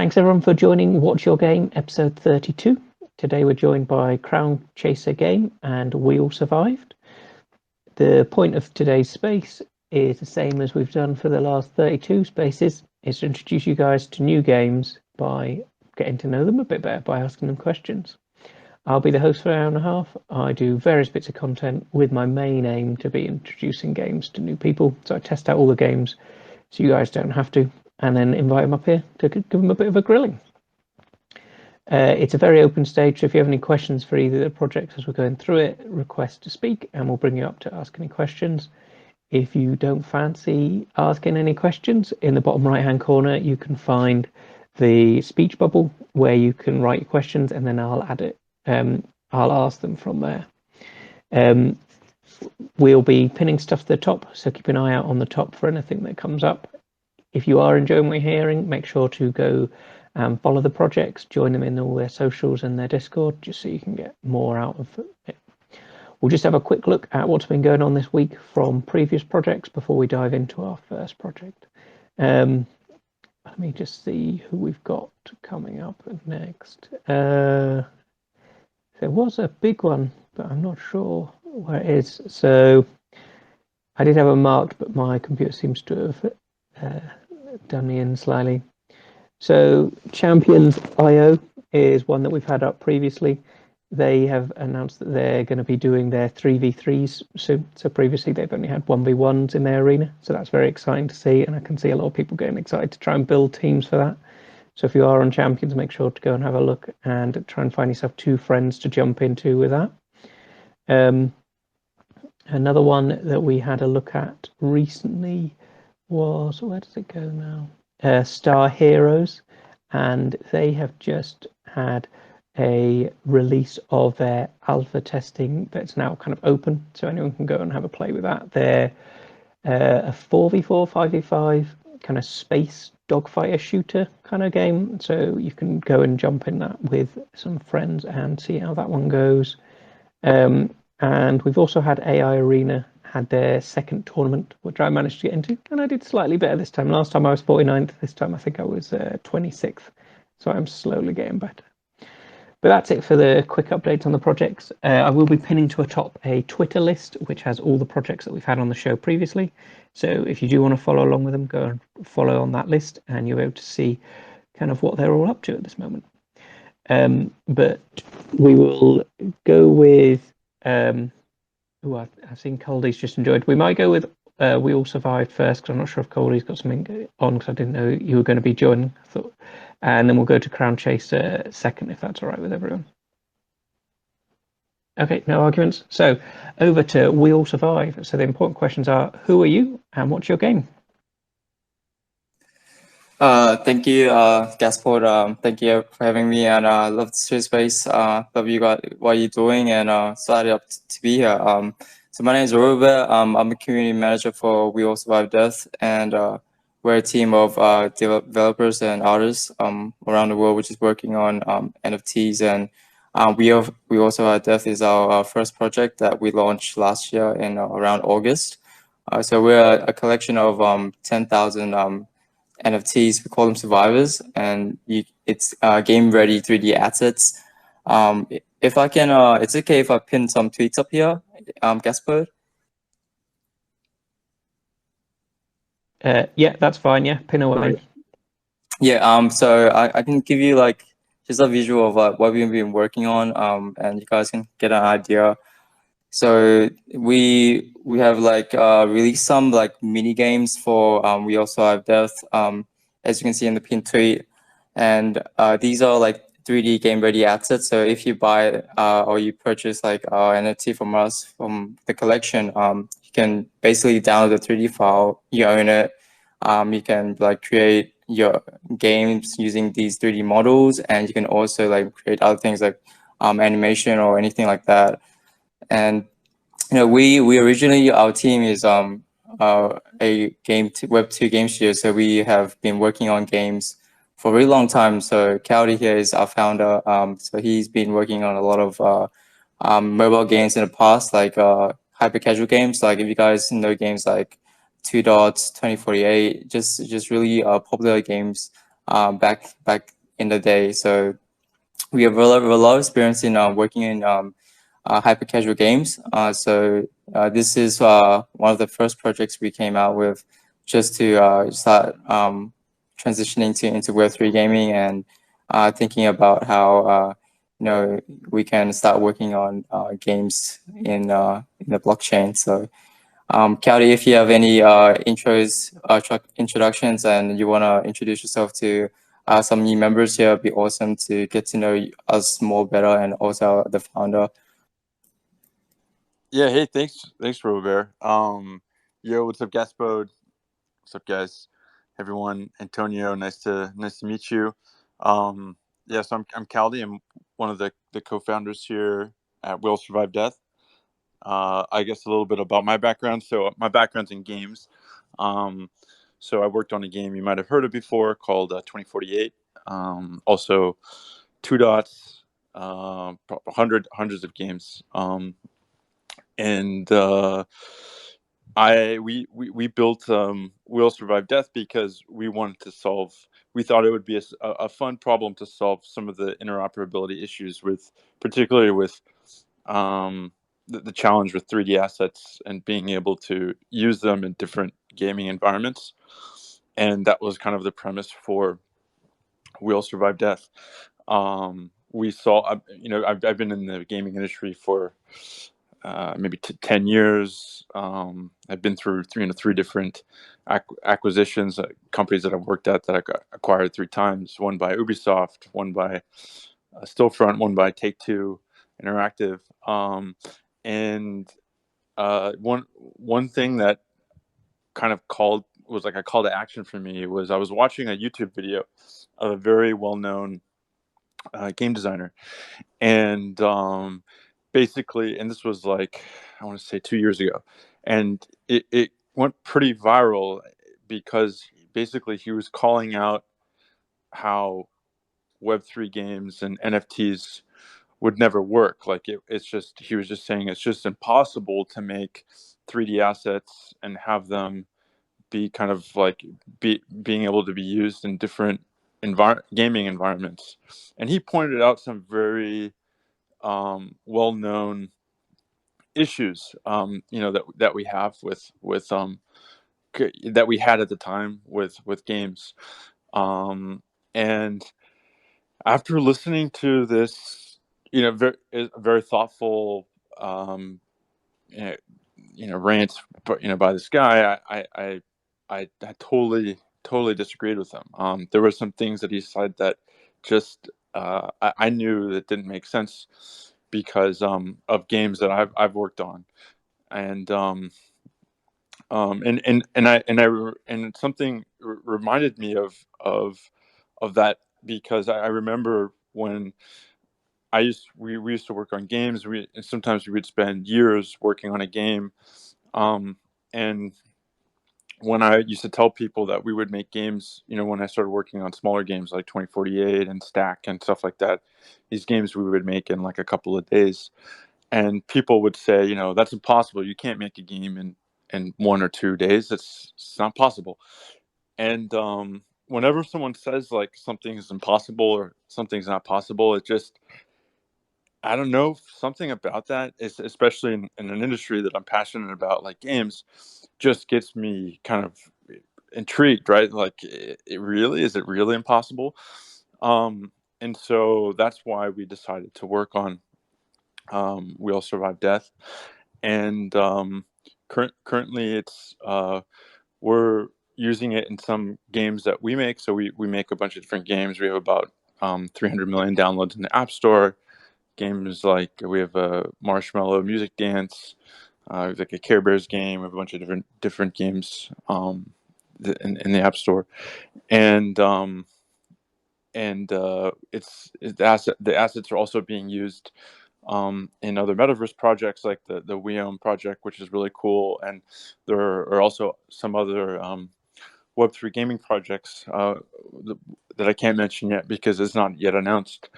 Thanks everyone for joining What's Your Game episode 32. Today we're joined by Crownchasergame and Weallsurvived. The point of today's space is the same as we've done for the last 32 spaces. It's to introduce you guys to new games by getting to know them a bit better by asking them questions. I'll be the host for an hour and a half. I do various bits of content with my main aim to be introducing games to new people. So I test out all the games so you guys don't have to, and then invite them up here to give them a bit of a grilling. It's a very open stage, so if you have any questions for either of the projects as we're going through it, request to speak and we'll bring you up to ask any questions. If you don't fancy asking any questions, in the bottom right hand corner you can find the speech bubble where you can write your questions and then I'll add it. I'll ask them from there. We'll be pinning stuff to the top, so keep an eye out on the top for anything that comes up. If you are enjoying what you're hearing, make sure to go follow the projects, join them in all their socials and their Discord, just so you can get more out of it. We'll just have a quick look at what's been going on this week from previous projects before we dive into our first project. Let me just see who we've got coming up next. There was a big one, but I'm not sure where it is. So I did have it marked, but my computer seems to have done me in slightly. So Champions.io is one that we've had up previously. They have announced that they're going to be doing their 3v3s soon. So previously they've only had 1v1s in their arena. So that's very exciting to see. And I can see a lot of people getting excited to try and build teams for that. So if you are on Champions, make sure to go and have a look and try and find yourself 2 friends to jump into with that. Another one that we had a look at recently was, where does it go now? Star Heroes, and they have just had a release of their alpha testing that's now kind of open, so anyone can go and have a play with that. They're a 4v4, 5v5 kind of space dogfighter shooter kind of game, so you can go and jump in that with some friends and see how that one goes. And we've also had AI Arena had their second tournament, which I managed to get into, and I did slightly better this time. Last time I was 49th, this time I think I was 26th, so I'm slowly getting better. But that's it for the quick updates on the projects. I will be pinning to a top a Twitter list, which has all the projects that we've had on the show previously. So if you do want to follow along with them, go and follow on that list, and you'll be able to see kind of what they're all up to at this moment. But we will go with... I've seen Coldie's just enjoyed. We might go with Weallsurvived first, because I'm not sure if Coldie's got something on, because I didn't know you were going to be joining. I thought, and then we'll go to Crownchaser second, if that's all right with everyone. Okay, no arguments. So over to Weallsurvived. So the important questions are: who are you, and what's your game? Thank you, Gaspode. Thank you for having me, and love the space. Love you got what you're doing, and excited up to be here. So my name is Robert. I'm a community manager for Weallsurvived Death, and we're a team of developers and artists around the world, which is working on NFTs. And Weallsurvived Death is our first project that we launched last year in around August. So we're a collection of 10,000 NFTs. We call them survivors, and it's game ready 3D assets. If I can, it's okay if I pin some tweets up here, Gaspode? Yeah, that's fine. Yeah, pin away. Yeah. So I can give you like just a visual of what we've been working on, and you guys can get an idea. So we have like released some like mini games for Weallsurvived Death, as you can see in the pinned tweet, and these are like 3D game ready assets. So if you buy or you purchase like NFT from us from the collection, you can basically download the 3D file, you own it. You can like create your games using these 3D models, and you can also like create other things like animation or anything like that. And you know, we originally, our team is a Web2 game studio, so we have been working on games for a really long time. So Cowdy here is our founder. So he's been working on a lot of mobile games in the past, like hyper casual games. Like if you guys know games like 2 Dots, 2048, just really popular games back in the day. So we have a lot of experience in working in hyper casual games. So this is one of the first projects we came out with, just to start transitioning into Web3 gaming, and thinking about how we can start working on games in the blockchain. So Cowdy, if you have any introductions, and you want to introduce yourself to some new members here, it'd be awesome to get to know us more better, and also the founder. Yeah, hey, thanks, Robert. Yo, what's up, Gaspode? What's up, guys? Everyone, Antonio, nice to meet you. Yeah, so I'm Caldy. I'm one of the co-founders here at Weallsurvived. I guess a little bit about my background. So my background's in games. So I worked on a game you might have heard of before called 2048. Also, Two Dots, hundreds of games. And we built Weallsurvived because we wanted to solve. We thought it would be a fun problem to solve some of the interoperability issues with, particularly with the challenge with 3D assets and being able to use them in different gaming environments. And that was kind of the premise for Weallsurvived. We saw, I've been in the gaming industry for maybe 10 years. I've been through three different acquisitions, companies that I've worked at that I got acquired 3 times, one by Ubisoft, one by Stillfront, one by Take-Two Interactive. And one thing that kind of was like a call to action for me was I was watching a YouTube video of a very well-known game designer, and basically, and this was like, I want to say 2 years ago, and it went pretty viral because basically he was calling out how Web3 games and NFTs would never work. Like it's just, he was just saying it's just impossible to make 3D assets and have them be kind of like being able to be used in different gaming environments. And he pointed out some very well-known issues, that we have with that we had at the time with games. And after listening to this, very thoughtful, rant, but by this guy, I totally disagreed with him. There were some things that he said that just I knew that didn't make sense because of games that I've worked on, and and something reminded me of that, because I remember when we used to work on games. Sometimes we would spend years working on a game, and when I used to tell people that we would make games, when I started working on smaller games like 2048 and Stack and stuff like that, these games we would make in like a couple of days, and people would say, that's impossible. You can't make a game in 1 or 2 days. It's not possible. And whenever someone says like something is impossible or something's not possible, it just, I don't know, something about that is, especially in an industry that I'm passionate about, like games, just gets me kind of intrigued, right? Like, it really, is it really impossible? And so that's why we decided to work on Weallsurvived. And currently it's we're using it in some games that we make. So we make a bunch of different games. We have about 300 million downloads in the App Store. Games like, we have a Marshmallow Music Dance, like a Care Bears game. We have a bunch of different games in the App Store, and the assets are also being used in other metaverse projects like the Weom project, which is really cool. And there are also some other Web3 gaming projects that I can't mention yet because it's not yet announced,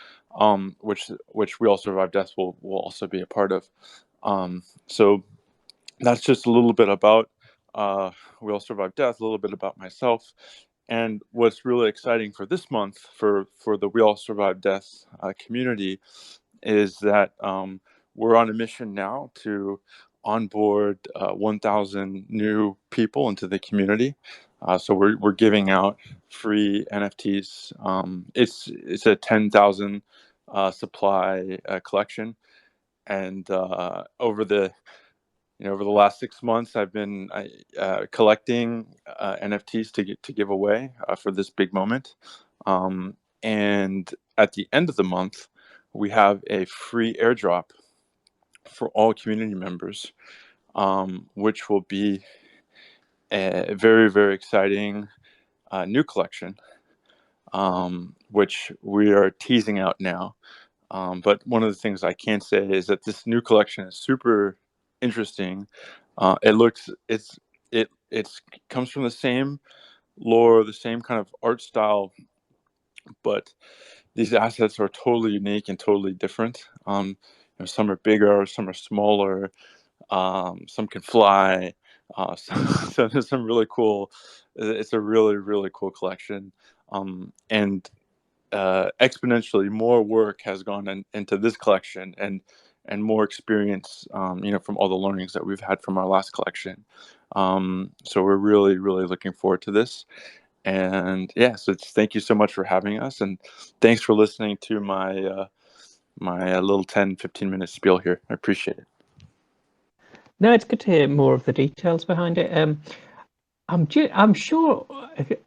which Weallsurvived will also be a part of. So that's just a little bit about Weallsurvived, a little bit about myself. And what's really exciting for this month for the Weallsurvived Death community is that we're on a mission now to onboard 1,000 new people into the community. So we're giving out free NFTs. It's a 10,000 supply collection, and over the last 6 months, I've been collecting NFTs to give away for this big moment. And at the end of the month, we have a free airdrop for all community members, which will be a very, very exciting new collection, which we are teasing out now. But one of the things I can say is that this new collection is super interesting. It comes from the same lore, the same kind of art style, but these assets are totally unique and totally different. Some are bigger, some are smaller, some can fly. So there's some really cool. It's a really, really cool collection, and exponentially more work has gone into this collection, and more experience, from all the learnings that we've had from our last collection. So we're really, really looking forward to this. And yeah, so thank you so much for having us, and thanks for listening to my little 10-15 minute spiel here. I appreciate it. No, it's good to hear more of the details behind it. I'm sure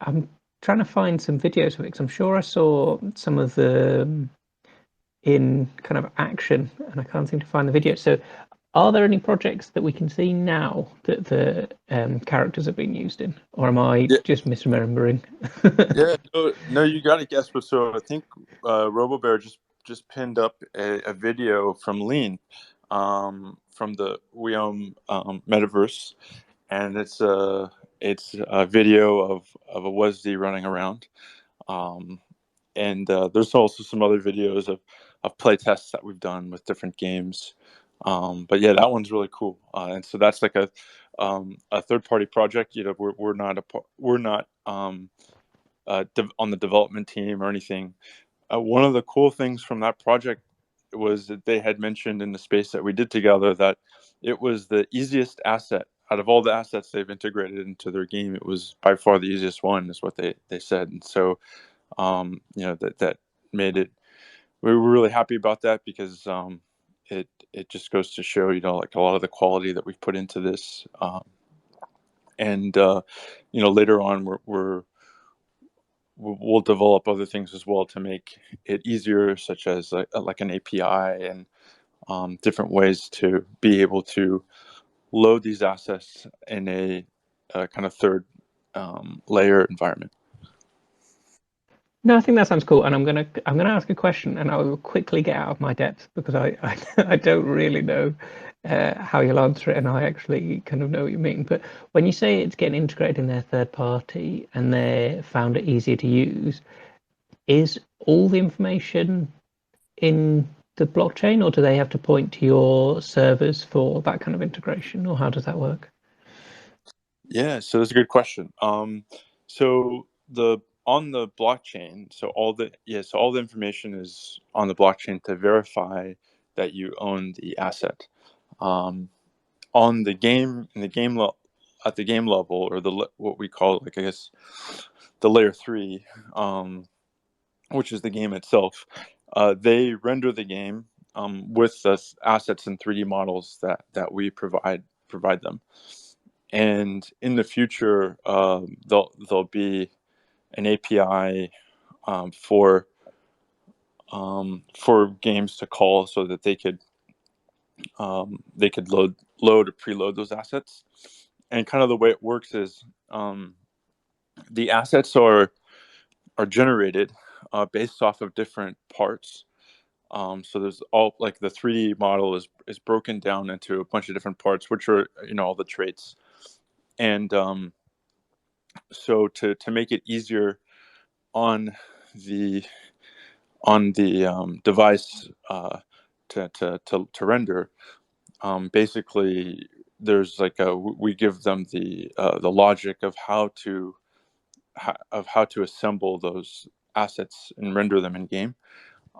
I'm trying to find some videos of it, because I'm sure I saw some of the in kind of action, and I can't seem to find the video. So are there any projects that we can see now that the characters are being used in, or am I just misremembering? Yeah, no, you got it, Gaspode. So I think RoboBear just pinned up a video from Lean, from the Weom metaverse, and it's a video of a WASD running around, and there's also some other videos of play tests that we've done with different games. But yeah, that one's really cool, and so that's like a third party project. We're not on the development team or anything. One of the cool things from that project was that they had mentioned in the space that we did together that it was the easiest asset out of all the assets they've integrated into their game. It was by far the easiest one, is what they said. And so, that made it. We were really happy about that, because it just goes to show, like a lot of the quality that we've put into this. And later on, we'll develop other things as well to make it easier, such as like an API, and different ways to be able to load these assets in a kind of third layer environment. No, I think that sounds cool, and I'm gonna ask a question, and I will quickly get out of my depth, because I don't really know how you'll answer it, and I actually kind of know what you mean. But when you say it's getting integrated in their third party and they found it easier to use, is all the information in the blockchain, or do they have to point to your servers for that kind of integration, or how does that work? Yeah, so that's a good question. So on the blockchain, so all the information is on the blockchain to verify that you own the asset. On the game, at the game level, or what we call, like, I guess, the layer 3, which is the game itself, they render the game with the assets and 3D models that we provide them. And in the future, there'll be an API for games to call, so that they could load or preload those assets. And kind of the way it works is, the assets are generated based off of different parts. So there's all, like, the 3D model is broken down into a bunch of different parts, which are all the traits. And so to make it easier on the device to render, basically there's like we give them the logic of how to how to assemble those assets and render them in game.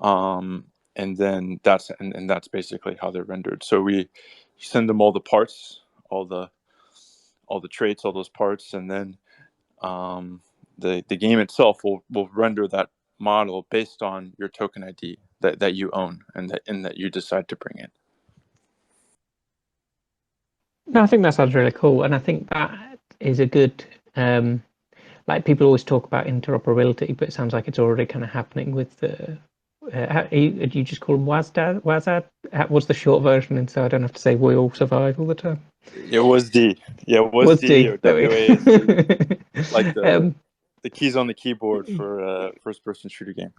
And then that's basically how they're rendered. So we send them all the parts, all the traits, all those parts, and then the game itself will render that model based on your token ID that you own and that you decide to bring in. No, I think that sounds really cool, and I think that is a good. Like people always talk about interoperability, but it sounds like it's already kind of happening with the. Do you just call them WASD? What's the short version? And so I don't have to say we all survive all the time. It was D. Yeah, it was WASD D or WASD. Like the keys on the keyboard for a first-person shooter game.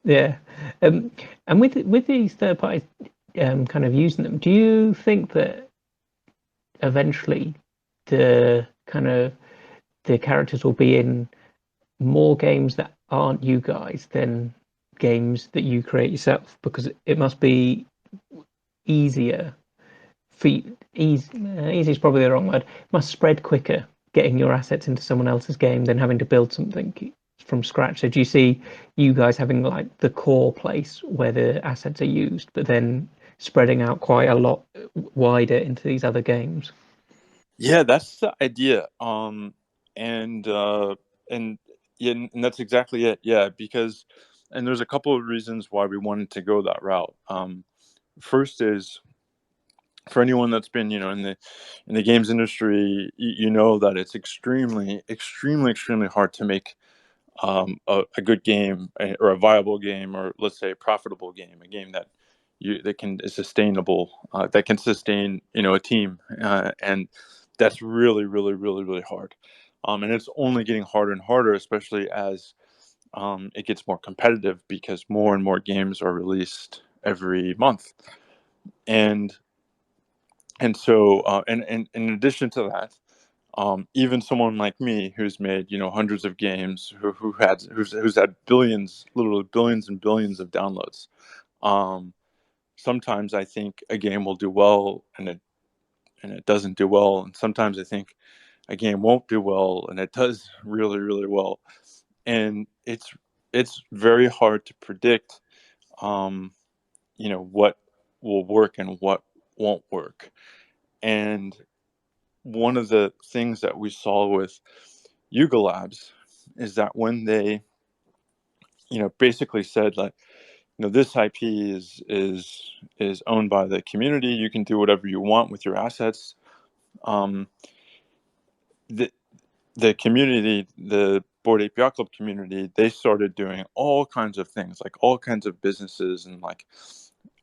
Yeah, and with these third parties kind of using them, do you think that eventually the characters will be in more games that aren't you guys than games that you create yourself? Because it must be easier. Easy is probably the wrong word. It must spread quicker getting your assets into someone else's game than having to build something from scratch. So do you see you guys having like the core place where the assets are used, but then spreading out quite a lot wider into these other games? Yeah, that's the idea. And yeah, and that's exactly it. Yeah, because and there's a couple of reasons why we wanted to go that route. First is for anyone that's been in the games industry, you know that it's extremely hard to make a good game or a viable game, or let's say a profitable game, a game that is sustainable, that can sustain a team, and that's really hard. And it's only getting harder and harder, especially as it gets more competitive, because more and more games are released every month. And so and in addition to that, even someone like me who's made hundreds of games, who's had billions, literally billions and billions of downloads, sometimes I think a game will do well and it doesn't do well, and sometimes I think a game won't do well and it does really well, and it's very hard to predict what will work and what won't work. And one of the things that we saw with Yuga Labs is that when they, basically said, like, this IP is owned by the community. You can do whatever you want with your assets. The community, the Bored Ape Yacht Club community, they started doing all kinds of things, like all kinds of businesses, and like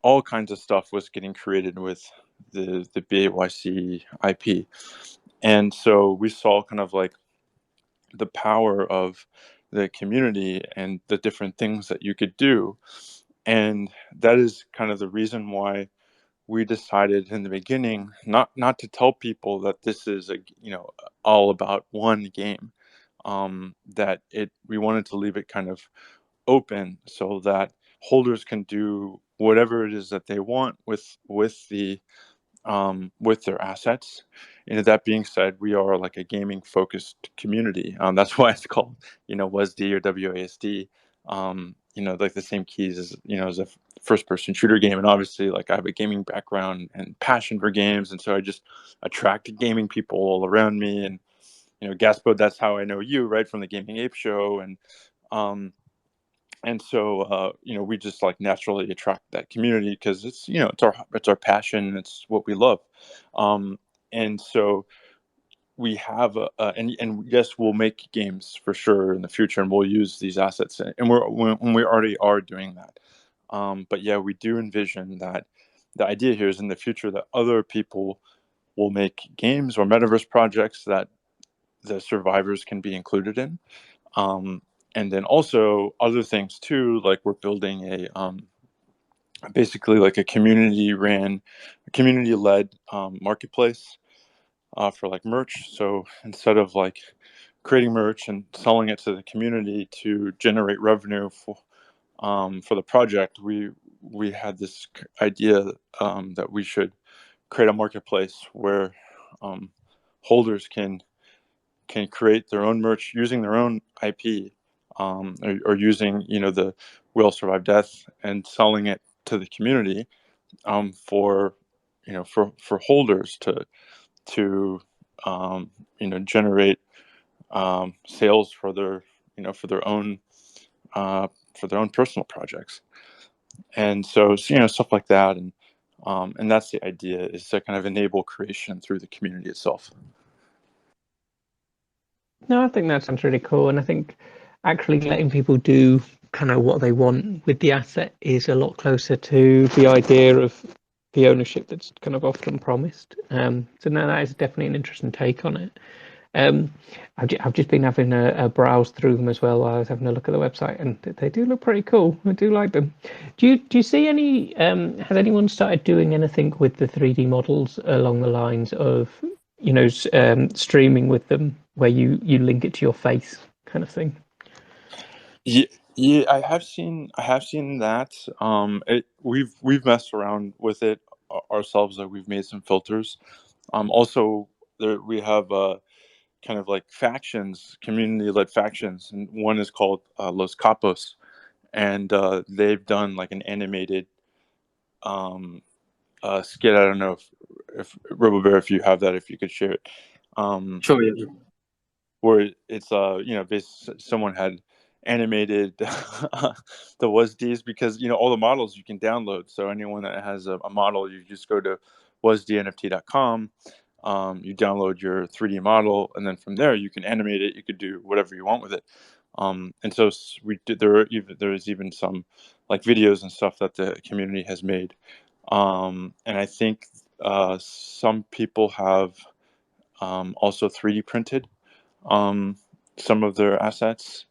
all kinds of stuff was getting created with the BAYC IP. And so we saw kind of like the power of the community and the different things that you could do. And that is kind of the reason why we decided in the beginning not to tell people that this is all about one game. That we wanted to leave it kind of open so that holders can do whatever it is that they want with their assets. And that being said, we are like a gaming focused community. That's why it's called, WASD or WASD. Like the same keys as a first person shooter game. And obviously, like, I have a gaming background and passion for games. And so I just attract gaming people all around me. And, Gaspode, that's how I know you, right, from the Gaming Ape show. And so, we just like naturally attract that community because it's our passion. It's what we love. And so we have and yes, we'll make games for sure in the future, and we'll use these assets, and we already are doing that. But yeah, we do envision that the idea here is in the future that other people will make games or metaverse projects that the survivors can be included in. And then also other things too, like we're building a basically like a community-led marketplace for like merch. So instead of like creating merch and selling it to the community to generate revenue for the project, we had this idea that we should create a marketplace where holders can can create their own merch using their own IP, or using the Weallsurvived Death and selling it to the community, for for holders to generate sales for their for their own personal projects. And so stuff like that, and that's the idea, is to kind of enable creation through the community itself. No, I think that sounds really cool, and I think actually letting people do kind of what they want with the asset is a lot closer to the idea of the ownership that's kind of often promised. So no, that is definitely an interesting take on it. I've just been having a browse through them as well while I was having a look at the website, and they do look pretty cool. I do like them. Do you see any? Has anyone started doing anything with the 3D models along the lines of streaming with them, where you link it to your face, kind of thing? Yeah, I have seen that. We've messed around with it ourselves. Like, we've made some filters. Also, we have kind of like factions, community-led factions, and one is called Los Capos, and they've done like an animated skit. I don't know if RoboBear, if you have that, if you could share it. Sure. Yeah. Where it's someone had animated the WASDs, because all the models you can download. So anyone that has a model, you just go to wasdnft.com, you download your 3D model, and then from there you can animate it. You could do whatever you want with it. And so we did. There's even some like videos and stuff that the community has made. And I think some people have also 3D printed some of their assets.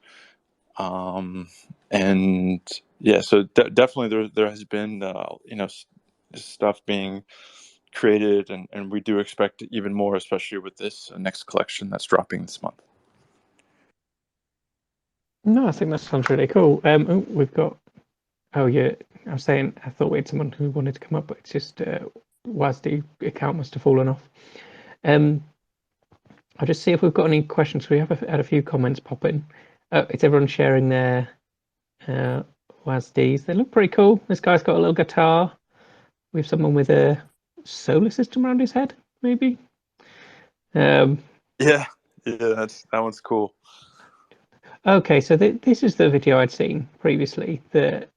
And yeah, so definitely there has been stuff being created, and we do expect even more, especially with this next collection that's dropping this month. No, I think that sounds really cool. We've got. Oh yeah, I was saying I thought we had someone who wanted to come up, but it's just WASD account must have fallen off. I'll just see if we've got any questions. We have had a few comments pop in. It's everyone sharing their WASDs. They look pretty cool. This guy's got a little guitar. We have someone with a solar system around his head, maybe. Yeah, that one's cool. Okay, so this is the video I'd seen previously that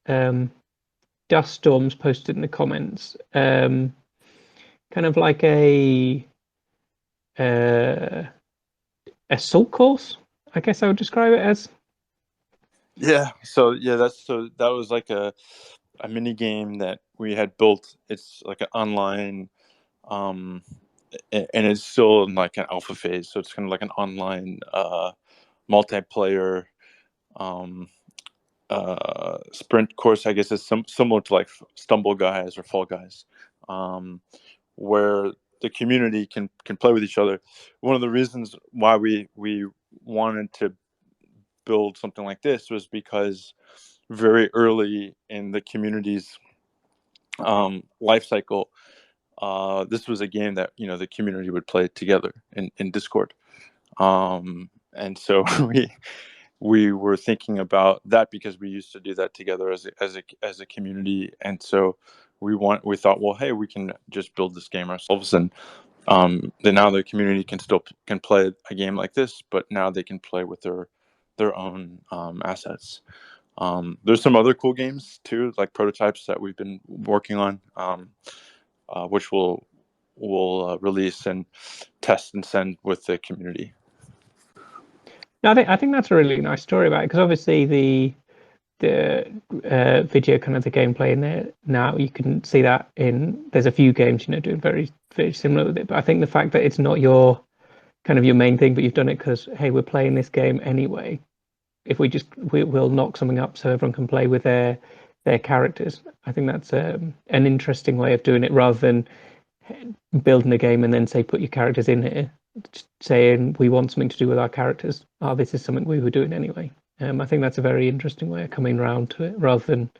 Dust Storms posted in the comments. Kind of like a assault course, I guess I would describe it as. Yeah, so that was like a mini game that we had built. It's like an online, and it's still in like an alpha phase, so it's kind of like an online multiplayer sprint course. I guess it's similar to like Stumble Guys or Fall Guys, where the community can play with each other. One of the reasons why we wanted to build something like this was because very early in the community's life cycle, this was a game that the community would play together in Discord, and so we were thinking about that because we used to do that together as a community, and so we thought, well, hey, we can just build this game ourselves, and then now the community can play a game like this, but now they can play with their own assets. There's some other cool games too, like prototypes that we've been working on, which we'll release and test and send with the community. No, I think that's a really nice story about it, because obviously the video, kind of the gameplay in there now, you can see that there's a few games doing very, very similar with it, but I think the fact that it's not your kind of your main thing, but you've done it because, hey, we're playing this game anyway, if we'll knock something up so everyone can play with their characters. I think that's an interesting way of doing it, rather than building a game and then say put your characters in here, saying we want something to do with our characters. This is something we were doing anyway. I think that's a very interesting way of coming around to it, rather than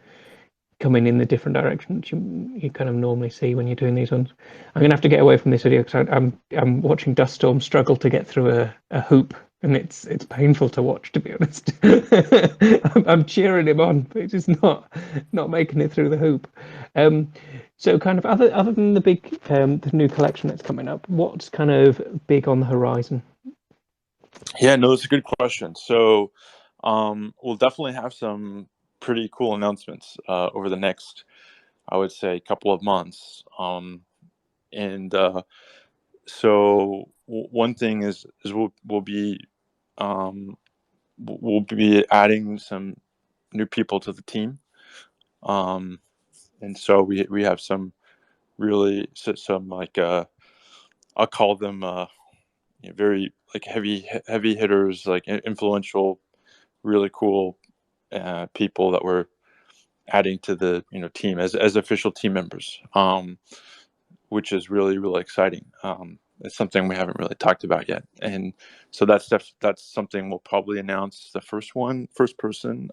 coming in the different directions you kind of normally see when you're doing these ones. I'm gonna have to get away from this video because I'm watching Duststorm struggle to get through a hoop, and it's painful to watch, to be honest. I'm cheering him on, but it's just not making it through the hoop. So kind of other than the big the new collection that's coming up, what's kind of big on the horizon? Yeah, no, it's a good question. So we'll definitely have some pretty cool announcements over the next, I would say, couple of months. And so one thing is we'll be adding some new people to the team. And so we have some really some like I'll call them very like heavy hitters, like influential, really cool people that we're adding to the team as official team members, which is really exciting. It's something we haven't really talked about yet, and so that's something we'll probably announce the first person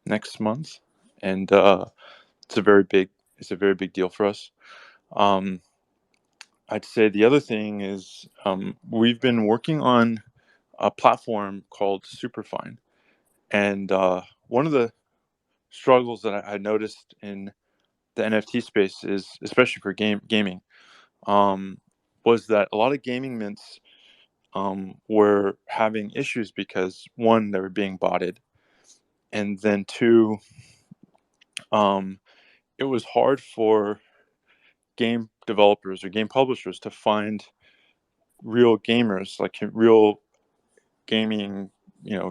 next month, and it's a very big deal for us. I'd say the other thing is we've been working on a platform called Superfine, and one of the struggles that I noticed in the NFT space is, especially for gaming, was that a lot of gaming mints were having issues because, one, they were being botted, and then two, it was hard for game developers or game publishers to find real gamers, like real gaming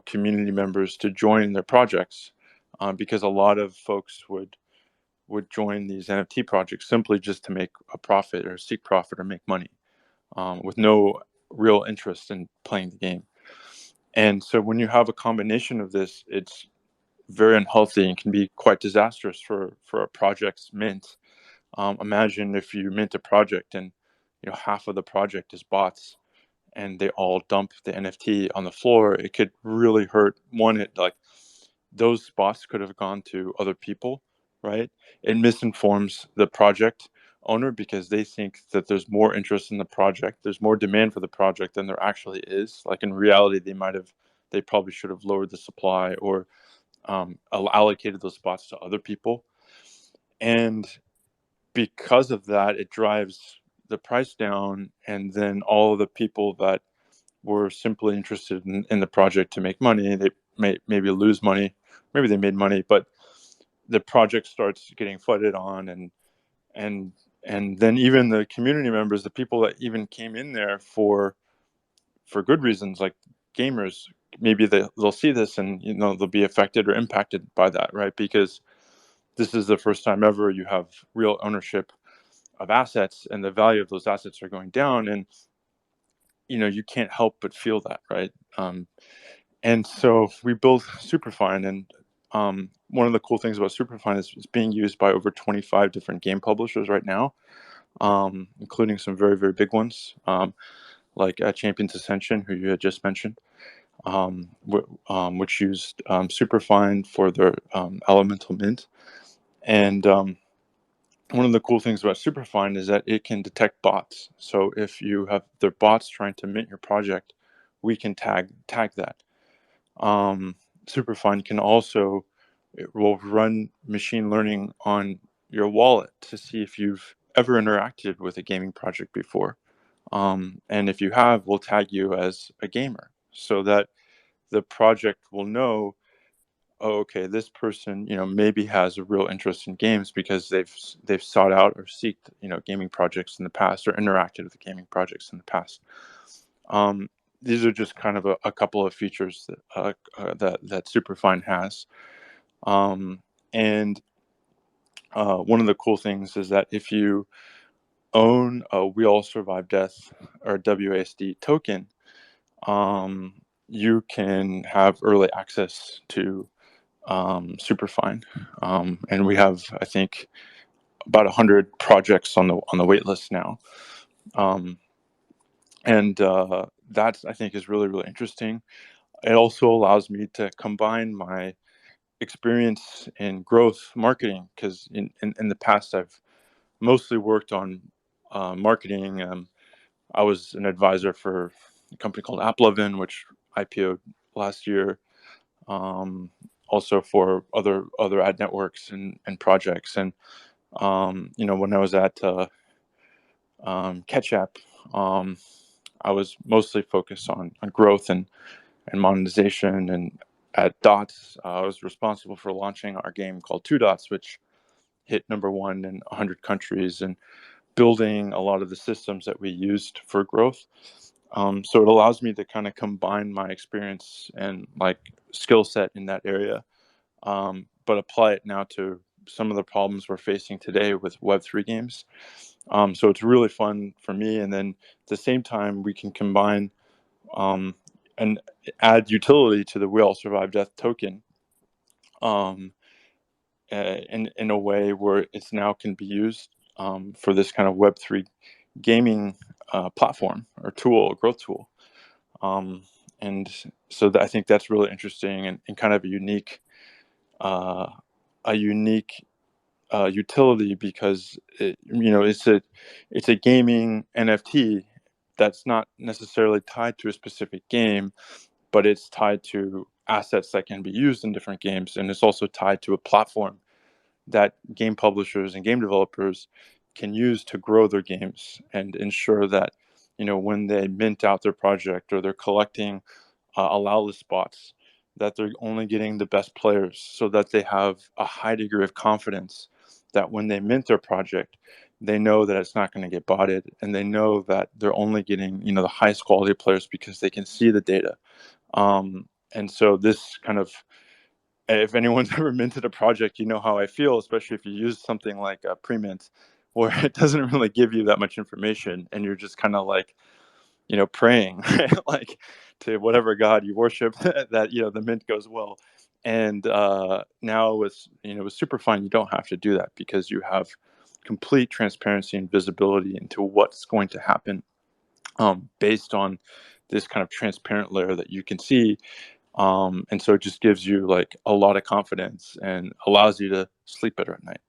community members, to join their projects, because a lot of folks would join these NFT projects simply just to make a profit or seek profit or make money, with no real interest in playing the game. And so when you have a combination of this, it's very unhealthy and can be quite disastrous for a project's mint. Imagine if you mint a project and half of the project is bots, and they all dump the NFT on the floor. It could really hurt. Those spots could have gone to other people, right? It misinforms the project owner because they think that there's more interest in the project, there's more demand for the project than there actually is. Like in reality, they probably should have lowered the supply or allocated those spots to other people. And because of that, it drives the price down, and then all of the people that were simply interested in the project to make money, they maybe lose money, maybe they made money, but the project starts getting flooded on, and then even the community members, the people that even came in there for good reasons, like gamers, maybe they'll see this and they'll be affected or impacted by that, right? Because this is the first time ever you have real ownership of assets, and the value of those assets are going down, and you can't help but feel that, right? And so we built Superfine, and one of the cool things about Superfine is it's being used by over 25 different game publishers right now, including some very, very big ones, like Champions Ascension, who you had just mentioned, which used Superfine for their Elemental Mint. And one of the cool things about Superfine is that it can detect bots. So if you have their bots trying to mint your project, we can tag that. Superfine can also, it will run machine learning on your wallet to see if you've ever interacted with a gaming project before. And if you have, we'll tag you as a gamer so that the project will know, oh, okay, this person, maybe has a real interest in games because they've sought out or seeked, gaming projects in the past or interacted with gaming projects in the past. These are just kind of a couple of features that Superfine has. And one of the cool things is that if you own a Weallsurvived Death or WASD token, you can have early access to Superfine. And we have, I think, about 100 projects on the wait list now. And that, I think, is really, really interesting. It also allows me to combine my experience in growth marketing, because in the past I've mostly worked on marketing. I was an advisor for a company called AppLovin, which IPO'd last year. Also for other ad networks and projects. And when I was at Ketchup, I was mostly focused on growth and monetization. And at Dots, I was responsible for launching our game called Two Dots, which hit #1 in 100 countries, and building a lot of the systems that we used for growth. So it allows me to kind of combine my experience and like skill set in that area, but apply it now to some of the problems we're facing today with Web3 games. So it's really fun for me. And then at the same time, we can combine and add utility to the Weallsurvived Death token in a way where it's now can be used for this kind of Web3 gaming platform or tool, growth tool. And so I think that's really interesting and kind of a unique utility, because it's a gaming NFT that's not necessarily tied to a specific game, but it's tied to assets that can be used in different games, and it's also tied to a platform that game publishers and game developers can use to grow their games and ensure that when they mint out their project or they're collecting allow list spots, that they're only getting the best players, so that they have a high degree of confidence that when they mint their project, they know that it's not going to get botted, and they know that they're only getting the highest quality players because they can see the data. And so this kind of, if anyone's ever minted a project, you know how I feel, especially if you use something like a pre-mint, where it doesn't really give you that much information, and you're just kind of like praying like to whatever god you worship that the mint goes well. And now with with Superfine, you don't have to do that, because you have complete transparency and visibility into what's going to happen based on this kind of transparent layer that you can see. And so it just gives you like a lot of confidence and allows you to sleep better at night.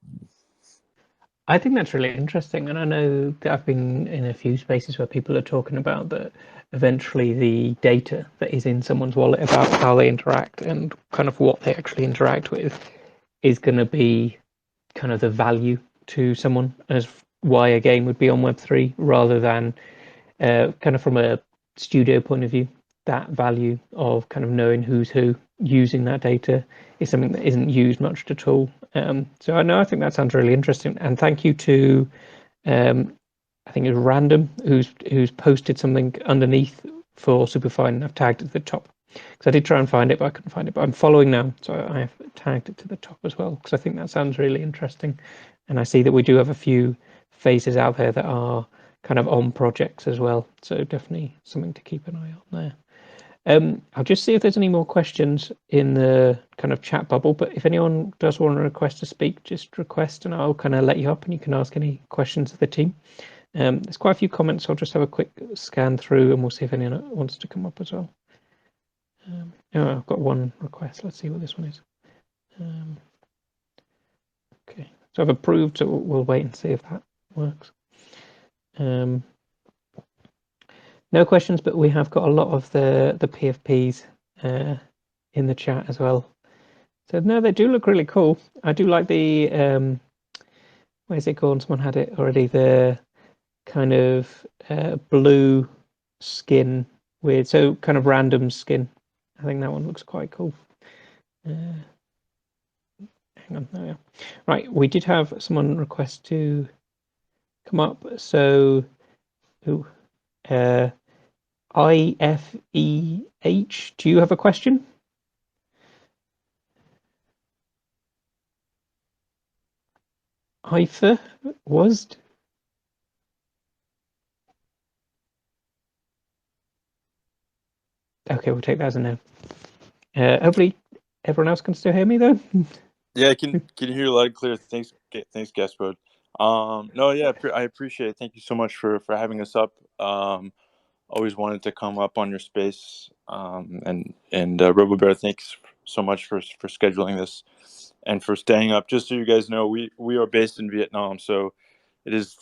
I think that's really interesting, and I know that I've been in a few spaces where people are talking about that eventually the data that is in someone's wallet about how they interact and kind of what they actually interact with is going to be kind of the value to someone as why a game would be on Web3, rather than kind of from a studio point of view, that value of kind of knowing who's who using that data is something that isn't used much at all. So I think that sounds really interesting, and thank you to I think it's Random who's posted something underneath for Superfine. I've tagged it at the top because I did try and find it, but I couldn't find it. But I'm following now, so I have tagged it to the top as well, because I think that sounds really interesting. And I see that we do have a few faces out there that are kind of on projects as well, so definitely something to keep an eye on there. I'll just see if there's any more questions in the kind of chat bubble, but if anyone does want to request to speak, just request and I'll kind of let you up and you can ask any questions of the team. There's quite a few comments, so I'll just have a quick scan through and we'll see if anyone wants to come up as well. I've got one request. Let's see what this one is. Okay, so I've approved, so we'll wait and see if that works. No questions, but we have got a lot of the PFPs in the chat as well. So no, they do look really cool. I do like the where's it called? Someone had it already. The kind of blue skin with so kind of random skin. I think that one looks quite cool. Hang on, there we are. Right, we did have someone request to come up. So, IFEH, do you have a question? IFA was? Okay, we'll take that as a no. Hopefully everyone else can still hear me though. Yeah, I can hear you loud and clear. Thanks, Gaspode. No, yeah, I appreciate it. Thank you so much for having us up. Always wanted to come up on your space. And RoboBear, thanks so much for scheduling this and for staying up. Just so you guys know, we are based in Vietnam, so it's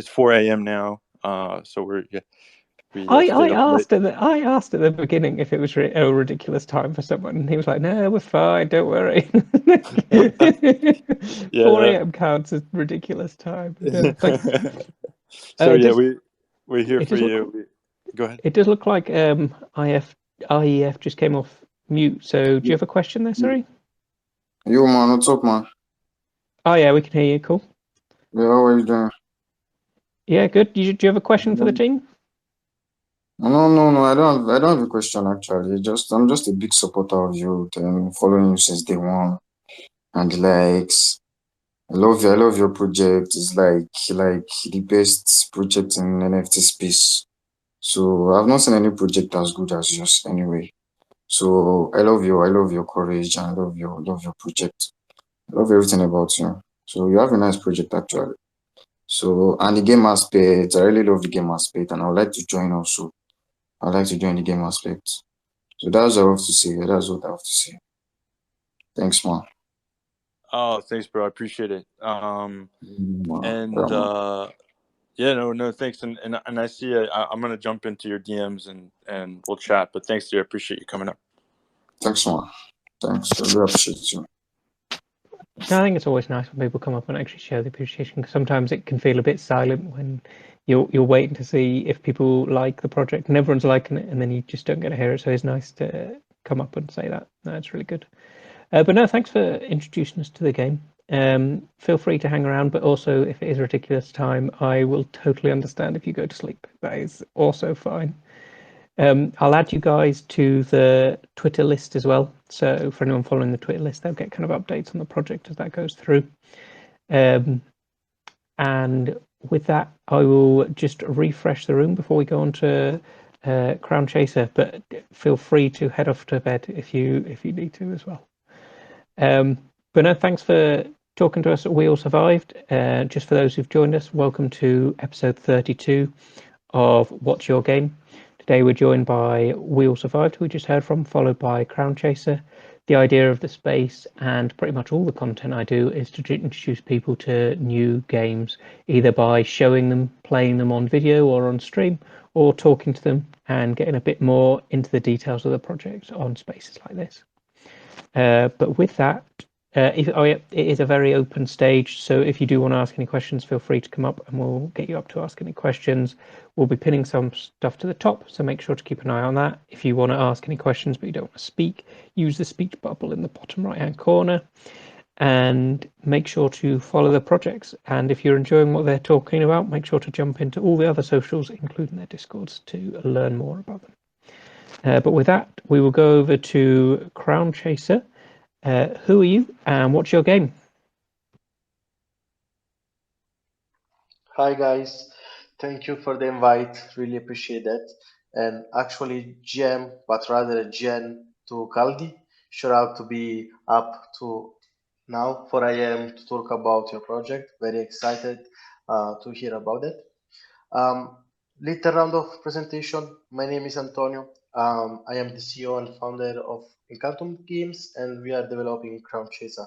4 a.m. now. So we stayed up late. I asked at the beginning if it was a ridiculous time for someone, and he was like, "No, we're fine. Don't worry." 4 a.m. counts as ridiculous time. Yeah, So yeah, we're here for you. Go ahead. It does look like IEF just came off mute. So do you have a question there, sorry? Yo, man, what's up, man? Oh yeah, we can hear you. Cool. Yeah, how are you doing? Yeah, good. Do you have a question for the team? No. I don't have a question actually. I'm just a big supporter of you and following you since day one. And likes, I love your project. It's like the best project in NFT space. So I've not seen any project as good as yours anyway. So I love your courage and I love your project. I love everything about you. So you have a nice project actually. So, and the game aspect, I really love the game aspect, and I would like to join also. I'd like to join the game aspect. So that's what I have to say. That's what I have to say. Thanks, man. Oh, thanks, bro. I appreciate it. Yeah, no, thanks. And I see I'm gonna jump into your DMs and we'll chat. But thanks, dear. I appreciate you coming up. Thanks, man. Thanks. I really appreciate you. I think it's always nice when people come up and actually show the appreciation, because sometimes it can feel a bit silent when you're waiting to see if people like the project and everyone's liking it, and then you just don't get to hear it. So it's nice to come up and say that. That's really good. But no, thanks for introducing us to the game. Feel free to hang around, but also if it is a ridiculous time, I will totally understand if you go to sleep. That is also fine. I'll add you guys to the Twitter list as well. So for anyone following the Twitter list, they'll get kind of updates on the project as that goes through. And with that, I will just refresh the room before we go on to Crown Chaser. But feel free to head off to bed if you need to as well. But no, thanks for talking to us at Weallsurvived. Just for those who've joined us, welcome to episode 32 of What's Your Game? Today we're joined by Weallsurvived, who we just heard from, followed by Crownchaser. The idea of the space and pretty much all the content I do is to introduce people to new games, either by showing them, playing them on video or on stream, or talking to them and getting a bit more into the details of the project on spaces like this. But with that, it is a very open stage, so if you do want to ask any questions, feel free to come up and we'll get you up to ask any questions. We'll be pinning some stuff to the top, so make sure to keep an eye on that. If you want to ask any questions but you don't want to speak, use the speech bubble in the bottom right hand corner and make sure to follow the projects. And if you're enjoying what they're talking about, make sure to jump into all the other socials, including their Discords, to learn more about them. But with that, we will go over to Crownchaser. Who are you and what's your game? Hi guys, thank you for the invite. Really appreciate that. And actually, Gem, but rather Jen to Kaldi. Sure out to be up to now 4 a.m. to talk about your project. Very excited to hear about it. Later round of presentation. My name is Antonio. I am the CEO and founder of Encantum Games, and we are developing Crownchaser.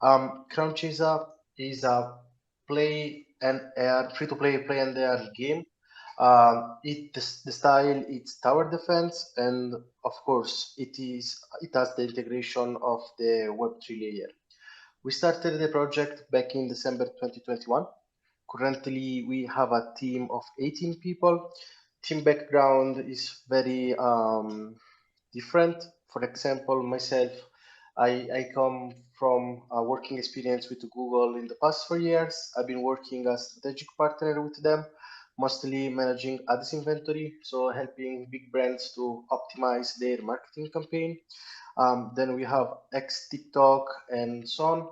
Crownchaser is a free-to-play play and air game. The style it's tower defense, and of course it has the integration of the Web3 layer. We started the project back in December 2021. Currently, we have a team of 18 people. Team background is very different. For example, myself, I come from a working experience with Google in the past 4 years. I've been working as strategic partner with them, mostly managing ads inventory, so helping big brands to optimize their marketing campaign. Then we have X TikTok and so on.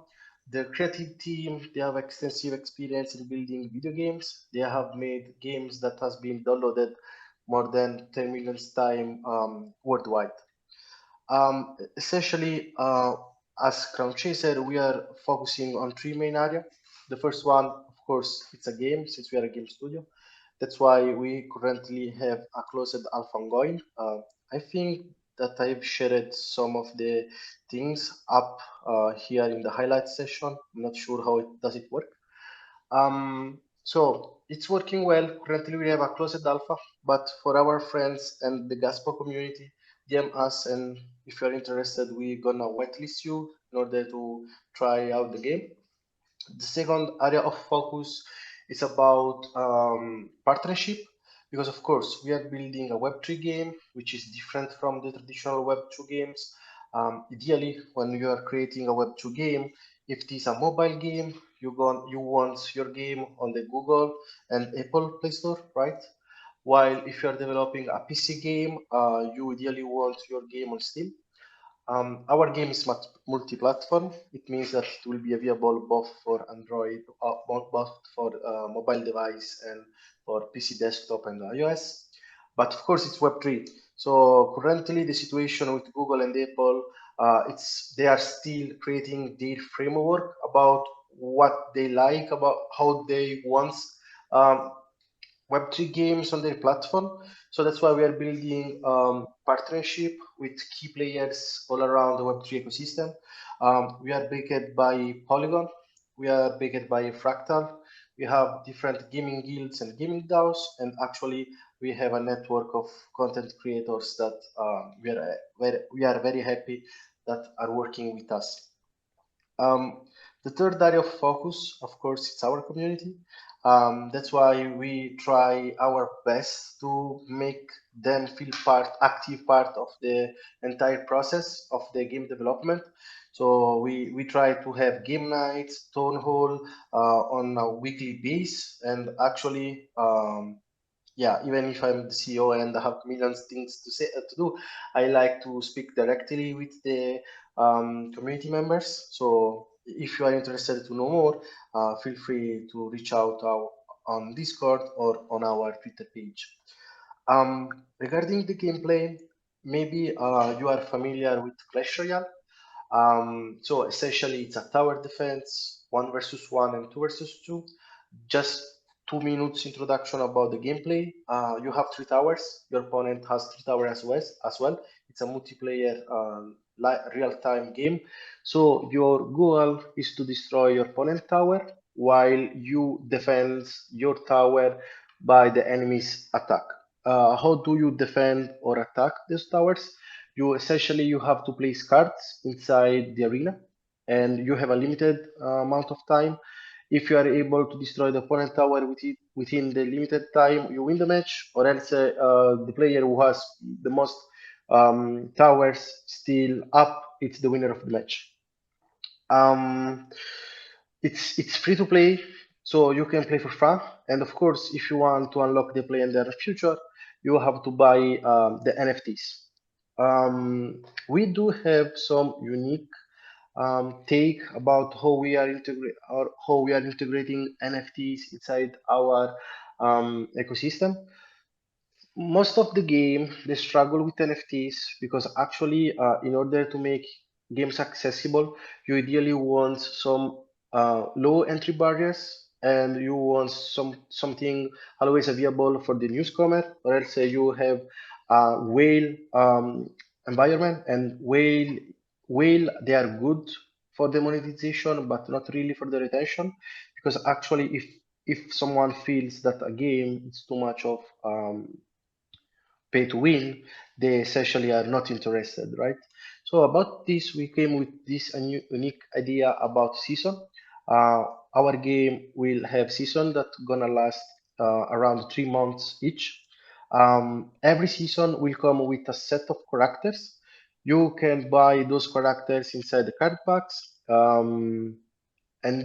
The creative team, they have extensive experience in building video games. They have made games that has been downloaded more than 10 million times worldwide. Essentially, as Crownchaser, we are focusing on three main areas. The first one, of course, it's a game, since we are a game studio. That's why we currently have a closed alpha ongoing. I think that I've shared some of the things up here in the highlight session. I'm not sure how it does it work. So it's working well. Currently, we have a closed alpha, but for our friends and the Gaspode community, DM us, and if you're interested, we're gonna whitelist you in order to try out the game. The second area of focus is about partnership, because of course we are building a Web3 game, which is different from the traditional Web2 games. Ideally, when you are creating a Web2 game, if it is a mobile game, you want your game on the Google and Apple Play Store, right? While if you are developing a PC game, you ideally want your game on Steam. Our game is multi-platform. It means that it will be available both for Android, both for mobile device and for PC desktop and iOS. But of course, it's Web3. So currently, the situation with Google and Apple, they are still creating their framework about what they like, about how they want um, Web3 games on their platform. So that's why we are building partnership with key players all around the Web3 ecosystem. We are backed by Polygon. We are backed by Fractal. We have different gaming guilds and gaming DAOs, and actually we have a network of content creators that we are very happy that are working with us. The third area of focus, of course, it's our community. That's why we try our best to make them feel active part of the entire process of the game development. So we try to have game nights, town hall on a weekly basis, and actually yeah, even if I'm the CEO and I have millions things to do, I like to speak directly with the community members. So if you are interested to know more, feel free to reach out on Discord or on our Twitter page. Regarding the gameplay, maybe you are familiar with Clash Royale. So essentially, it's a tower defense, 1 versus 1 and 2 versus 2. Just 2 minutes introduction about the gameplay. You have 3 towers. Your opponent has 3 towers as well. It's a multiplayer real-time game. So your goal is to destroy your opponent tower while you defend your tower by the enemy's attack. How do you defend or attack these towers? You have to place cards inside the arena, and you have a limited amount of time. If you are able to destroy the opponent tower within the limited time, you win the match, or else the player who has the most towers still up, it's the winner of the match. It's free to play, so you can play for fun. And of course, if you want to unlock the play in the future, you have to buy the NFTs. We do have some unique take about how we are integrating NFTs inside our ecosystem. Most of the game they struggle with NFTs because actually, in order to make games accessible, you ideally want some low entry barriers, and you want something always available for the newcomer, or else you have a whale environment, and whale they are good for the monetization, but not really for the retention, because actually, if someone feels that a game is too much of pay to win, they essentially are not interested, right? So about this, we came with this unique idea about season. Our game will have season that gonna last around 3 months each. Every season will come with a set of characters. You can buy those characters inside the card packs. And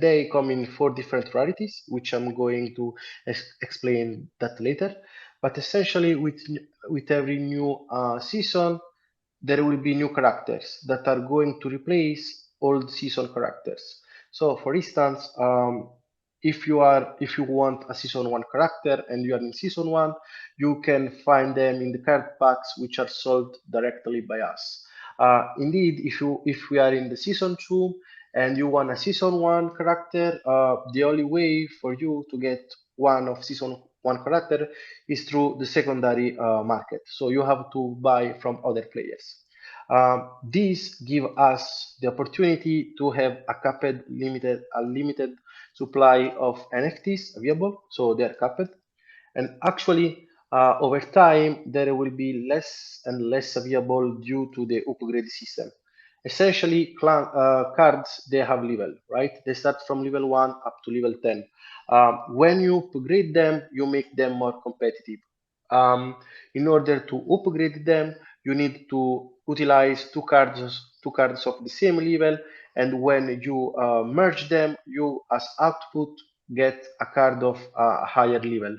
they come in 4 different rarities, which I'm going to explain that later. But essentially, with every new season, there will be new characters that are going to replace old season characters. So, for instance, if you want a season 1 character and you are in season 1, you can find them in the card packs which are sold directly by us. Indeed, if we are in the season 2 and you want a season 1 character, the only way for you to get one of season 1 character is through the secondary market. So you have to buy from other players. These give us the opportunity to have a limited supply of NFTs available, so they are capped. And actually, over time, there will be less and less available due to the upgrade system. Essentially, cards, they have level, right? They start from level 1 up to level 10. When you upgrade them, you make them more competitive. In order to upgrade them, you need to utilize two cards of the same level, and when you merge them, you as output get a card of a higher level.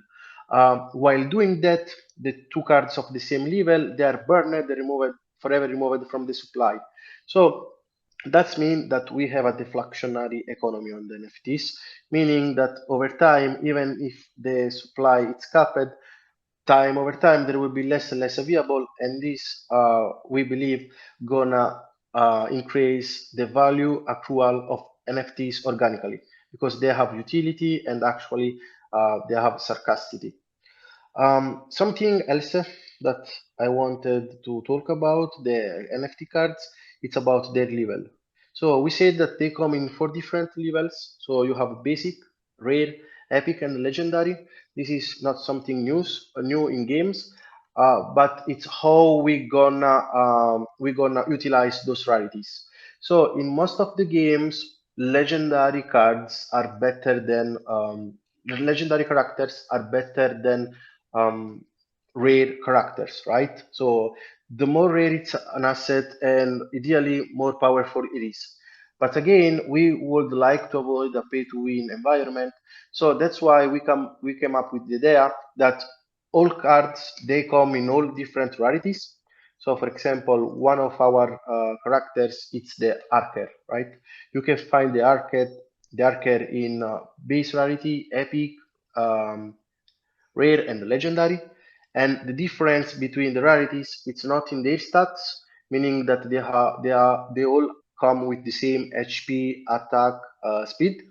While doing that, the two cards of the same level, they are burned, they're removed, forever removed from the supply. So that means that we have a deflationary economy on the NFTs, meaning that over time, even if the supply is capped, over time there will be less and less available, and this we believe gonna increase the value accrual of NFTs organically because they have utility and actually they have sarcasticity. Something else that I wanted to talk about the NFT cards, it's about their level. So we said that they come in 4 different levels. So you have basic, rare, epic, and legendary. This is not something new in games, but it's how we gonna utilize those rarities. So in most of the games, legendary cards are better than legendary characters are better than rare characters, right? So the more rare it's an asset and ideally more powerful it is. But again, we would like to avoid a pay-to-win environment. So that's why we came up with the idea that all cards, they come in all different rarities. So for example, one of our characters, it's the Archer, right? You can find the Archer in base rarity, epic, um, rare, and legendary. And the difference between the rarities, it's not in their stats, meaning that they all come with the same HP, attack, speed.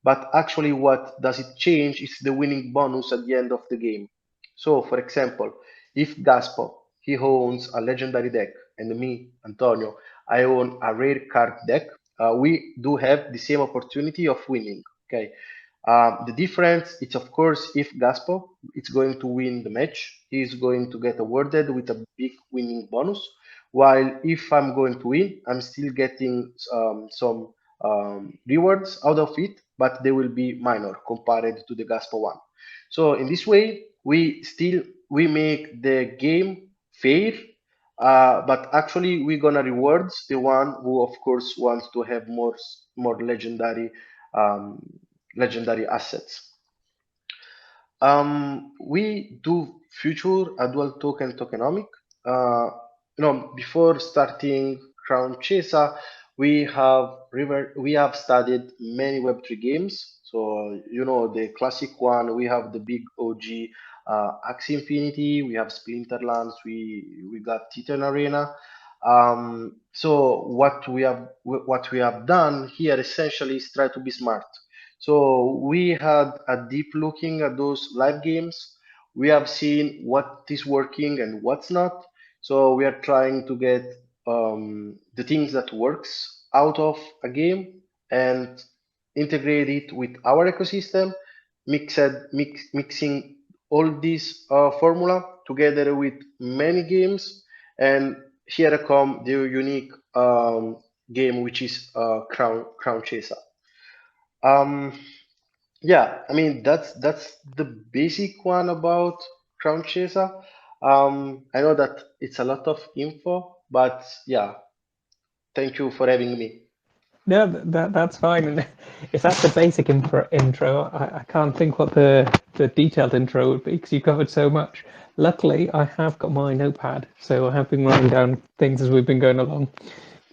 But actually, what does it change is the winning bonus at the end of the game. So, for example, if Gaspode he owns a legendary deck, and me, Antonio, I own a rare card deck, we do have the same opportunity of winning. Okay, the difference is, of course, if Gaspode is going to win the match, he is going to get awarded with a big winning bonus. While if I'm going to win, I'm still getting some rewards out of it, but they will be minor compared to the Gaspode one. So in this way, we make the game fair, but actually we're gonna reward the one who, of course, wants to have more um, legendary assets. We do future a dual token tokenomic. Before starting Crown Chaser, we have studied many Web3 games. So the classic one, we have the big OG Axie Infinity, we have Splinterlands, we got Titan Arena. So what we have done here essentially is try to be smart. So we had a deep looking at those live games. We have seen what is working and what's not. So we are trying to get the things that works out of a game and integrate it with our ecosystem, mixing all this formula together with many games. And here come the unique game, which is Crown Chaser. Yeah, I mean that's the basic one about Crown Chaser. I know that it's a lot of info, but yeah, thank you for having me. No, that's fine. And if that's the basic intro, I can't think what the detailed intro would be because you covered so much. Luckily, I have got my notepad, so I have been writing down things as we've been going along,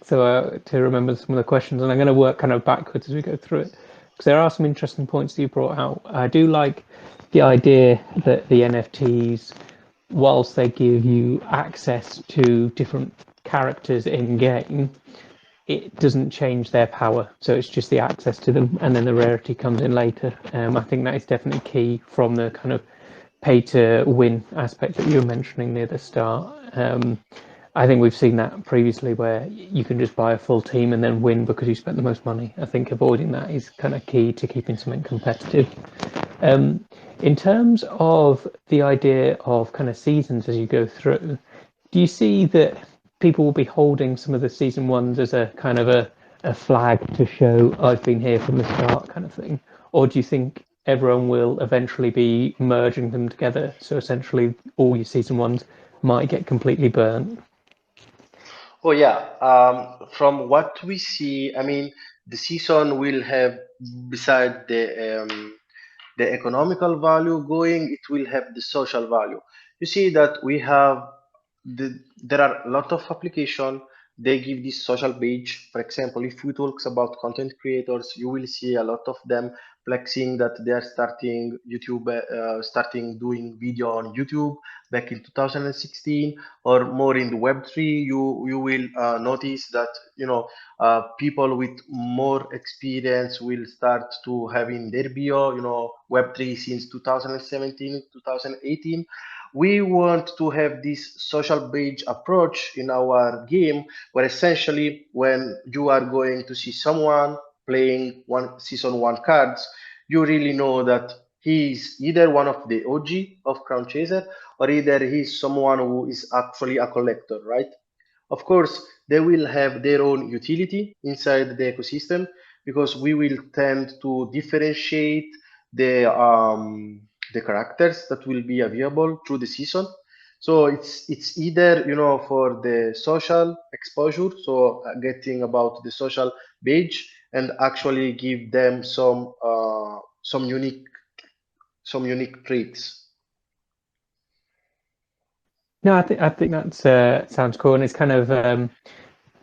so to remember some of the questions. And I'm going to work kind of backwards as we go through it because there are some interesting points that you brought out. I do like the idea that the NFTs, whilst they give you access to different characters in game, it doesn't change their power, so it's just the access to them, and then the rarity comes in later. I think that is definitely key from the kind of pay to win aspect that you were mentioning near the start. I think we've seen that previously where you can just buy a full team and then win because you spent the most money. I think avoiding that is kind of key to keeping something competitive. In terms of the idea of kind of seasons as you go through, do you see that people will be holding some of the season ones as a kind of a flag to show I've been here from the start kind of thing? Or do you think everyone will eventually be merging them together? So essentially all your season ones might get completely burnt. Oh yeah, from what we see, I mean, the season will have, beside the economical value going, it will have the social value. You see that we have there are a lot of application. They give this social badge. For example, if we talks about content creators, you will see a lot of them flexing that they are starting YouTube, starting doing video on YouTube back in 2016, or more in the Web3. You will notice that people with more experience will start to having their bio, Web3 since 2017, 2018. We want to have this social badge approach in our game, where essentially when you are going to see someone playing one season one cards, you really know that he is either one of the OG of Crown Chaser, or either he's someone who is actually a collector, right? Of course, they will have their own utility inside the ecosystem, because we will tend to differentiate the characters that will be available through the season. So it's either for the social exposure, so getting about the social page, and actually give them some unique traits. No, I think that sounds cool, and it's kind of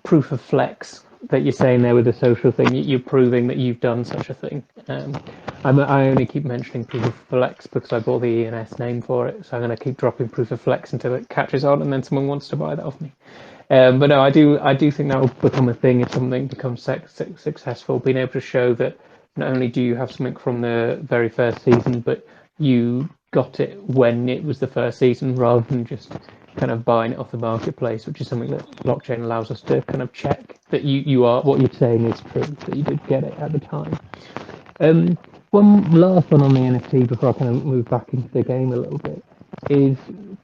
proof of flex that you're saying there with the social thing. You're proving that you've done such a thing. I only keep mentioning proof of flex because I bought the ENS name for it, so I'm going to keep dropping proof of flex until it catches on, and then someone wants to buy that off me. But no, I do think that will become a thing if something becomes successful. Being able to show that not only do you have something from the very first season, but you got it when it was the first season, rather than just kind of buying it off the marketplace, which is something that blockchain allows us to kind of check that you are what you're saying is true, that you did get it at the time. One last one on the NFT before I kind of move back into the game a little bit is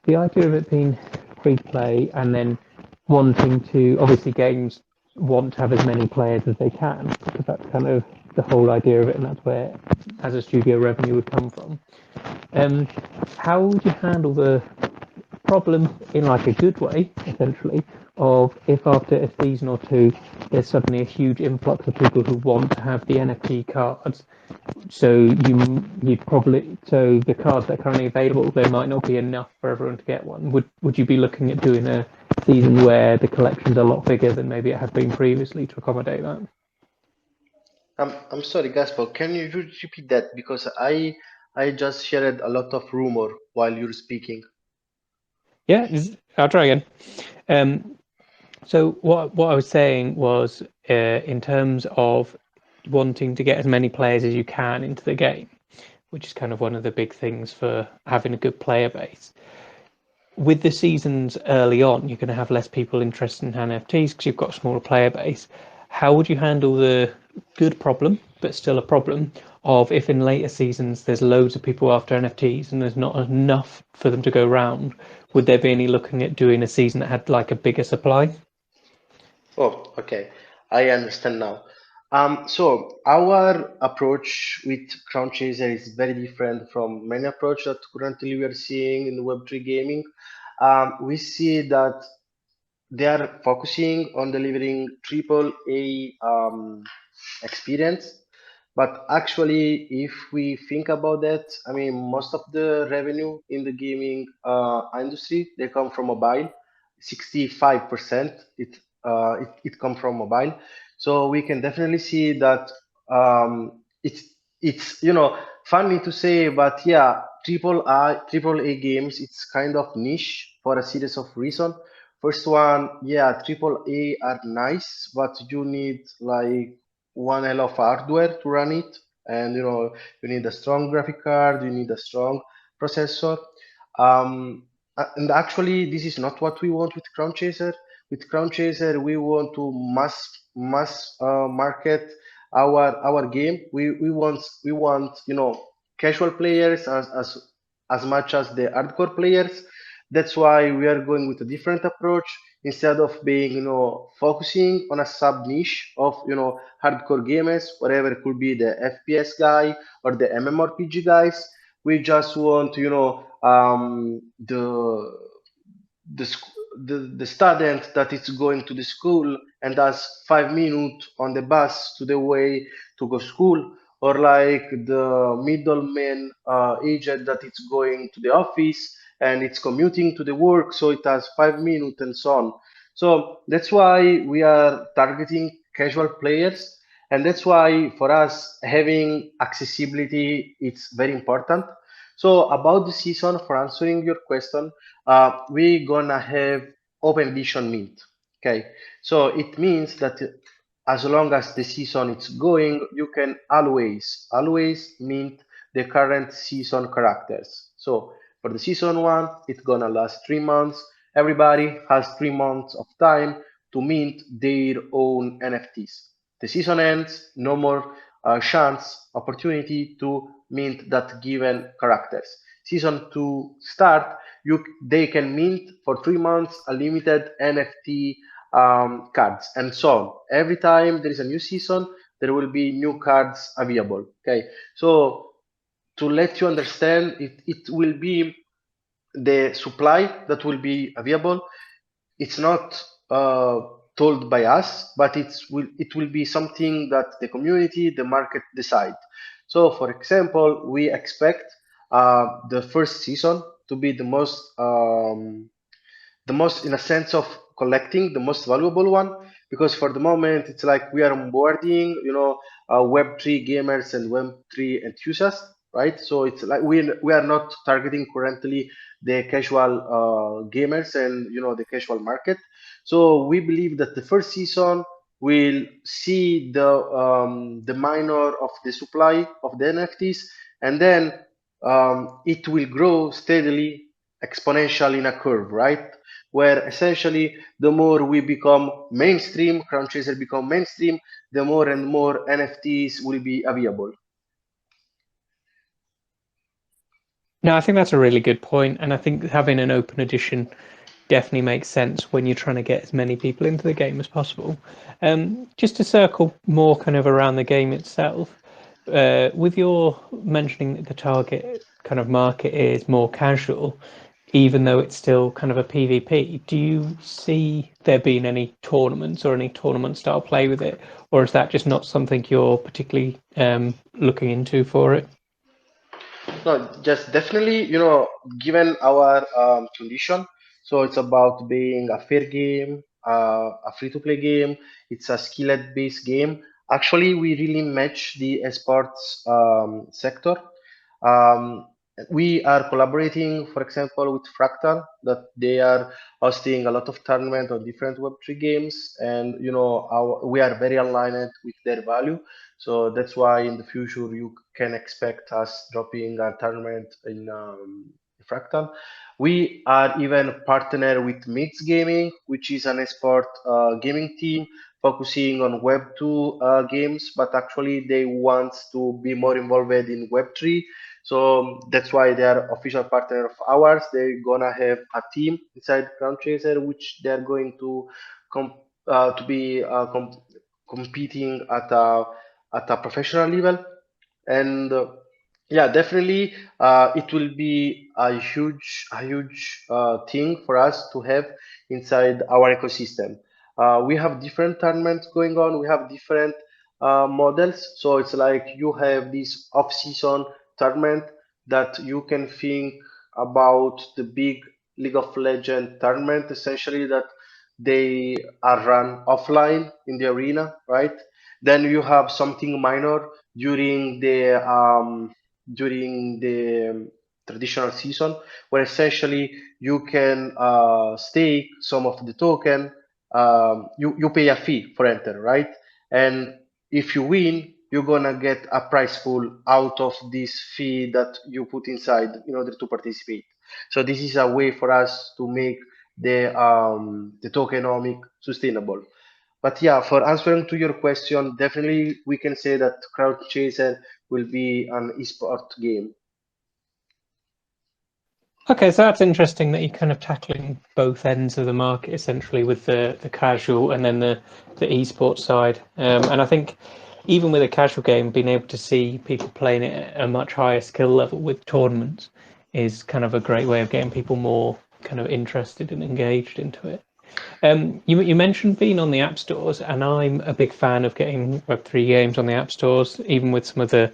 the idea of it being free play, and then wanting to, obviously games want to have as many players as they can, because that's kind of the whole idea of it, and that's where as a studio revenue would come from. How would you handle the problem in like a good way, essentially, of if after a season or two there's suddenly a huge influx of people who want to have the NFT cards, so the cards that are currently available, there might not be enough for everyone to get one. Would you be looking at doing a season where the collection's a lot bigger than maybe it had been previously to accommodate that? I'm sorry, Gaspar. Can you repeat that, because I just shared a lot of rumor while you're speaking. Yeah, I'll try again. So what I was saying was, in terms of wanting to get as many players as you can into the game, which is kind of one of the big things for having a good player base. With the seasons early on, you're going to have less people interested in NFTs because you've got a smaller player base. How would you handle the good problem, but still a problem, of if in later seasons there's loads of people after NFTs and there's not enough for them to go round? Would there be any looking at doing a season that had like a bigger supply? Oh, okay. I understand now. So our approach with Crown Chaser is very different from many approach that currently we are seeing in the Web3 gaming. We see that they are focusing on delivering triple A experience. But actually, if we think about that, I mean, most of the revenue in the gaming industry, they come from mobile. 65% it come from mobile. So we can definitely see that it's funny to say, but yeah, triple A games, it's kind of niche for a series of reasons. First one, yeah, triple A are nice, but you need like one hell of hardware to run it, and you need a strong graphic card, you need a strong processor. and actually, this is not what we want with Crown Chaser. With Crown Chaser, we want to mass market our game. We want casual players as much as the hardcore players. That's why we are going with a different approach. Instead of being focusing on a sub niche of hardcore gamers, whatever it could be, the FPS guy or the MMORPG guys. We just want the student that is going to the school and has 5 minutes on the bus to the way to go school, or like the middleman agent that is going to the office and it's commuting to the work, so it has 5 minutes and so on. So that's why we are targeting casual players, and that's why for us having accessibility it's very important. So about the season, for answering your question, we gonna have open edition mint. Okay, so it means that as long as the season is going, you can always mint the current season characters. So for the season one, it's gonna last 3 months. Everybody has 3 months of time to mint their own NFTs. The season ends, no more opportunity to mint that given characters. Season 2 start, they can mint for 3 months unlimited NFT cards and so on. Every time there is a new season, there will be new cards available. Okay, so to let you understand, it will be the supply that will be available. It's not told by us, but it will be something that the community, the market decide. So, for example, we expect the first season to be the most in a sense of collecting the most valuable one, because for the moment it's like we are onboarding web3 gamers and web3 enthusiasts, right? So it's like we are not targeting currently the casual gamers and the casual market. So we believe that the first season will see the minor of the supply of the NFTs, and then it will grow steadily, exponential in a curve, right? Where essentially the more we become mainstream, Crown Chaser become mainstream, the more and more NFTs will be available. No, I think that's a really good point, and I think having an open edition definitely makes sense when you're trying to get as many people into the game as possible. Just to circle more kind of around the game itself, with your mentioning that the target kind of market is more casual, even though it's still kind of a PvP, do you see there being any tournaments or any tournament style play with it, or is that just not something you're particularly looking into for it? No, just definitely, given our condition, so it's about being a fair game, a free-to-play game. It's a skillet-based game. Actually, we really match the esports sector. Um, we are collaborating, for example, with Fractal, that they are hosting a lot of tournament on different Web3 games, and we are very aligned with their value. So that's why in the future you can expect us dropping a tournament in Fractal. We are even partner with Mix Gaming, which is an esport gaming team focusing on Web2 games, but actually they want to be more involved in Web3. So that's why they are official partner of ours. They're gonna have a team inside Crownchaser, which they're going to be competing at a professional level. And yeah, definitely it will be a huge thing for us to have inside our ecosystem. We have different tournaments going on, we have different models. So it's like you have this off-season tournament that you can think about the big League of Legends tournament, essentially, that they are run offline in the arena, right? Then you have something minor during the traditional season, where essentially you can stake some of the token. You pay a fee for enter, right? And if you win, you're gonna get a prize pool out of this fee that you put inside in order to participate. So this is a way for us to make the tokenomic sustainable. But yeah, for answering to your question, definitely we can say that Crowd Chaser will be an esport game. Okay, so that's interesting that you're kind of tackling both ends of the market essentially with the casual and then the esports side. And I think even with a casual game, being able to see people playing it at a much higher skill level with tournaments is kind of a great way of getting people more kind of interested and engaged into it. You mentioned being on the app stores, and I'm a big fan of getting Web3 games on the app stores, even with some of the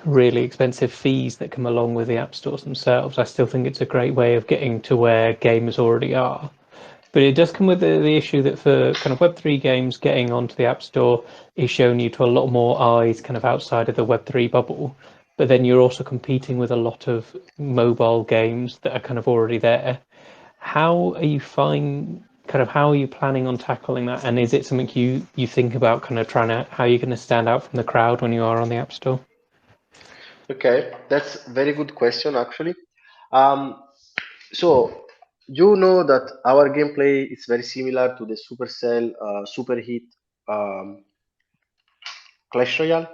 really expensive fees that come along with the app stores themselves. I still think it's a great way of getting to where gamers already are. But it does come with the issue that for kind of Web3 games, getting onto the App Store is showing you to a lot more eyes kind of outside of the Web3 bubble. But then you're also competing with a lot of mobile games that are kind of already there. How are you how are you planning on tackling that? And is it something you think about kind of trying to, how you're going to stand out from the crowd when you are on the App Store? Okay, that's a very good question actually. Um, so you know that our gameplay is very similar to the Supercell Super Hit um, Clash Royale,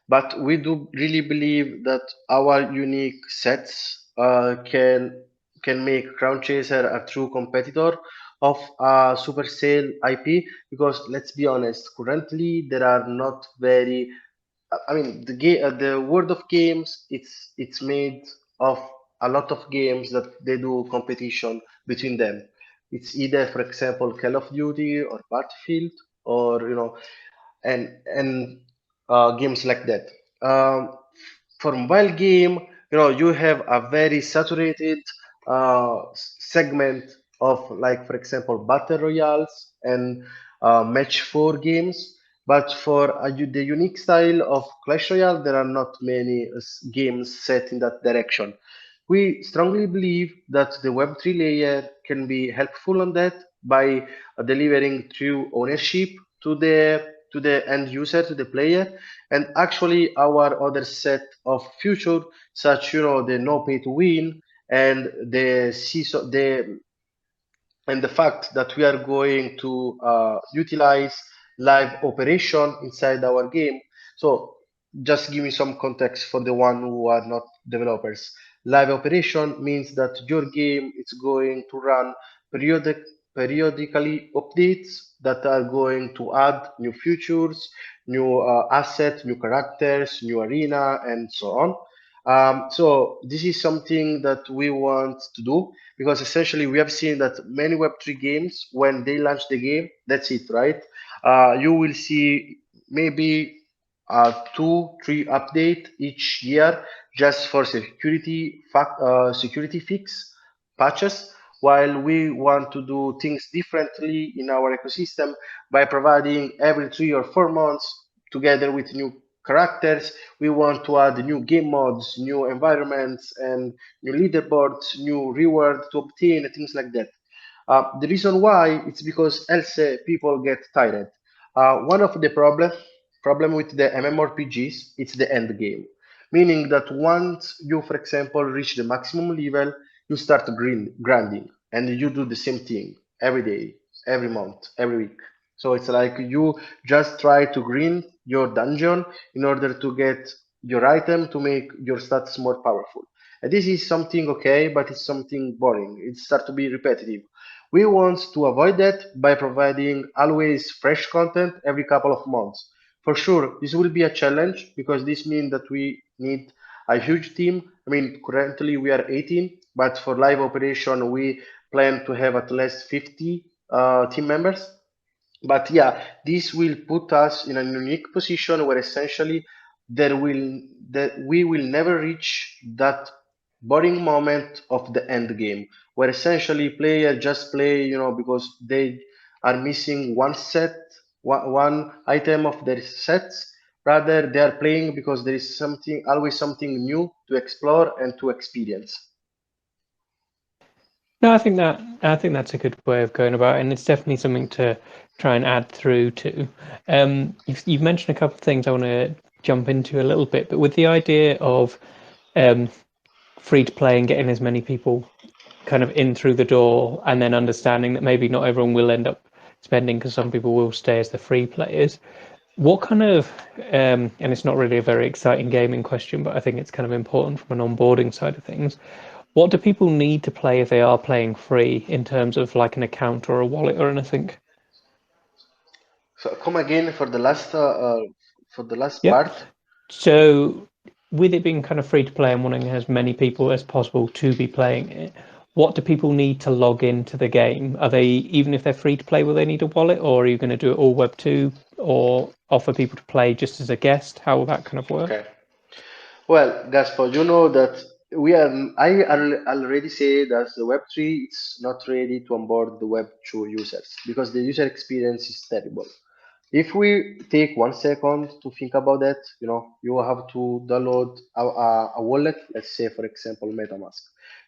but we do really believe that our unique sets can make Crown Chaser a true competitor of Supercell IP, because let's be honest, currently there are not very, I mean, the world of games, it's made of a lot of games that they do competition between them. It's either, for example, Call of Duty or Battlefield, or and games like that. For mobile game, you have a very saturated segment of, like, for example, battle royales and match 4 games. But for the unique style of Clash Royale, there are not many games set in that direction. We strongly believe that the Web3 layer can be helpful on that by delivering true ownership to the end user, to the player. And actually our other set of future, such the no pay to win, and the fact that we are going to utilize live operation inside our game. So just give me some context for the one who are not developers. Live operation means that your game is going to run periodic periodically updates that are going to add new features, new assets, new characters, new arena, and so on. So this is something that we want to do, because essentially we have seen that many Web3 games, when they launch the game, that's it, right? You will see maybe 2-3 update each year just for security fix patches, while we want to do things differently in our ecosystem by providing every 3 or 4 months, together with new characters. We want to add new game mods, new environments, and new leaderboards, new reward to obtain, and things like that. The reason why, it's because else people get tired. One of the problem with the MMORPGs, it's the end game, meaning that once you, for example, reach the maximum level, you start grinding, and you do the same thing every day, every month, every week. So it's like you just try to grind your dungeon in order to get your item to make your stats more powerful. And this is something okay, but it's something boring. It starts to be repetitive. We want to avoid that by providing always fresh content every couple of months. For sure, this will be a challenge, because this means that we need a huge team. I mean, currently we are 18, but for live operation, we plan to have at least 50 team members. But yeah, this will put us in a unique position where essentially that we will never reach that boring moment of the end game, where essentially player just play, because they are missing one item of their sets. Rather, they are playing because there is always something new to explore and to experience. No, I think that's a good way of going about it, and it's definitely something to try and add through to. You've mentioned a couple of things I want to jump into a little bit, but with the idea of free to play and getting as many people kind of in through the door, and then understanding that maybe not everyone will end up spending because some people will stay as the free players. What kind of, and it's not really a very exciting gaming question, but I think it's kind of important from an onboarding side of things. What do people need to play if they are playing free in terms of like an account or a wallet or anything? So come again for the last Yep. part. So with it being kind of free to play and wanting as many people as possible to be playing it, what do people need to log into the game? Are they, even if they're free to play, will they need a wallet, or are you going to do it all Web 2 or offer people to play just as a guest? How will that kind of work? Okay. Well, Gaspard, you know that already say that the Web3 is not ready to onboard the Web2 users because the user experience is terrible. If we take 1 second to think about that, you have to download a wallet, let's say, for example, MetaMask.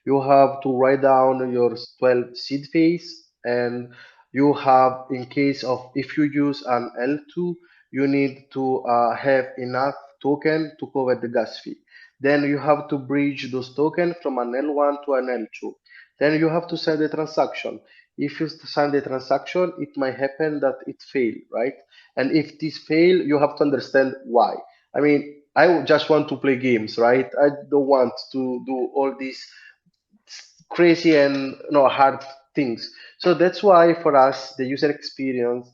You have to write down your 12 seed phrase, and you have, in case of if you use an L2, you need to have enough token to cover the gas fee. Then you have to bridge those tokens from an L1 to an L2. Then you have to send the transaction. If you send the transaction, it might happen that it fail, right? And if this fail, you have to understand why. I mean, I just want to play games, right? I don't want to do all these crazy and hard things. So that's why for us the user experience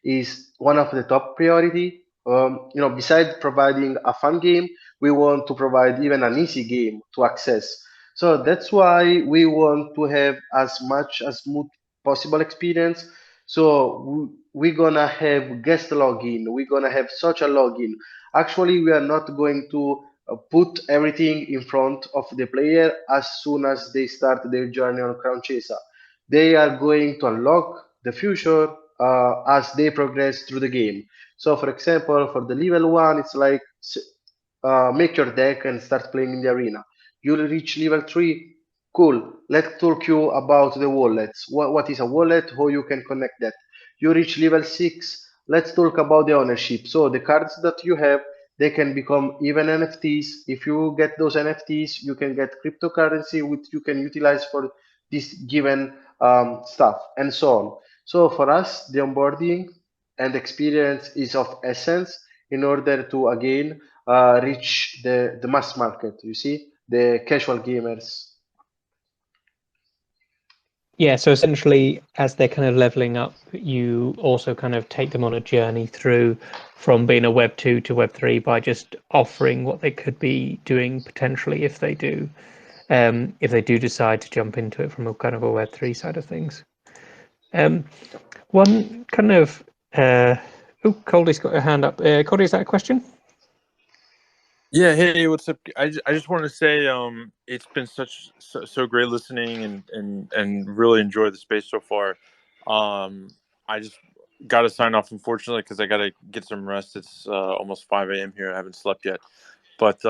is one of the top priority. Besides providing a fun game, we want to provide even an easy game to access. So that's why we want to have as much as smooth possible experience. So we're gonna have guest login, we're gonna have social login. Actually, we are not going to put everything in front of the player as soon as they start their journey on Crown Chaser. They are going to unlock the future as they progress through the game. So, for example, for the level 1, it's like make your deck and start playing in the arena. You'll reach level 3. Cool. Let's talk you about the wallets. What is a wallet? How you can connect that. You reach level 6. Let's talk about the ownership. So the cards that you have, they can become even NFTs. If you get those NFTs, you can get cryptocurrency which you can utilize for this given stuff and so on. So for us, the onboarding and experience is of essence in order to again reach the mass market, you see, the casual gamers. Yeah, so essentially, as they're kind of leveling up, you also kind of take them on a journey through from being a Web 2 to Web 3 by just offering what they could be doing potentially if they do decide to jump into it from a kind of a Web 3 side of things. One kind of Coldy's got a hand up. Coldy, is that a question? Yeah, hey, what's up? I just want to say it's been so great listening and really enjoy the space so far. I just got to sign off, unfortunately, because I got to get some rest. It's almost 5 a.m. here. I haven't slept yet. But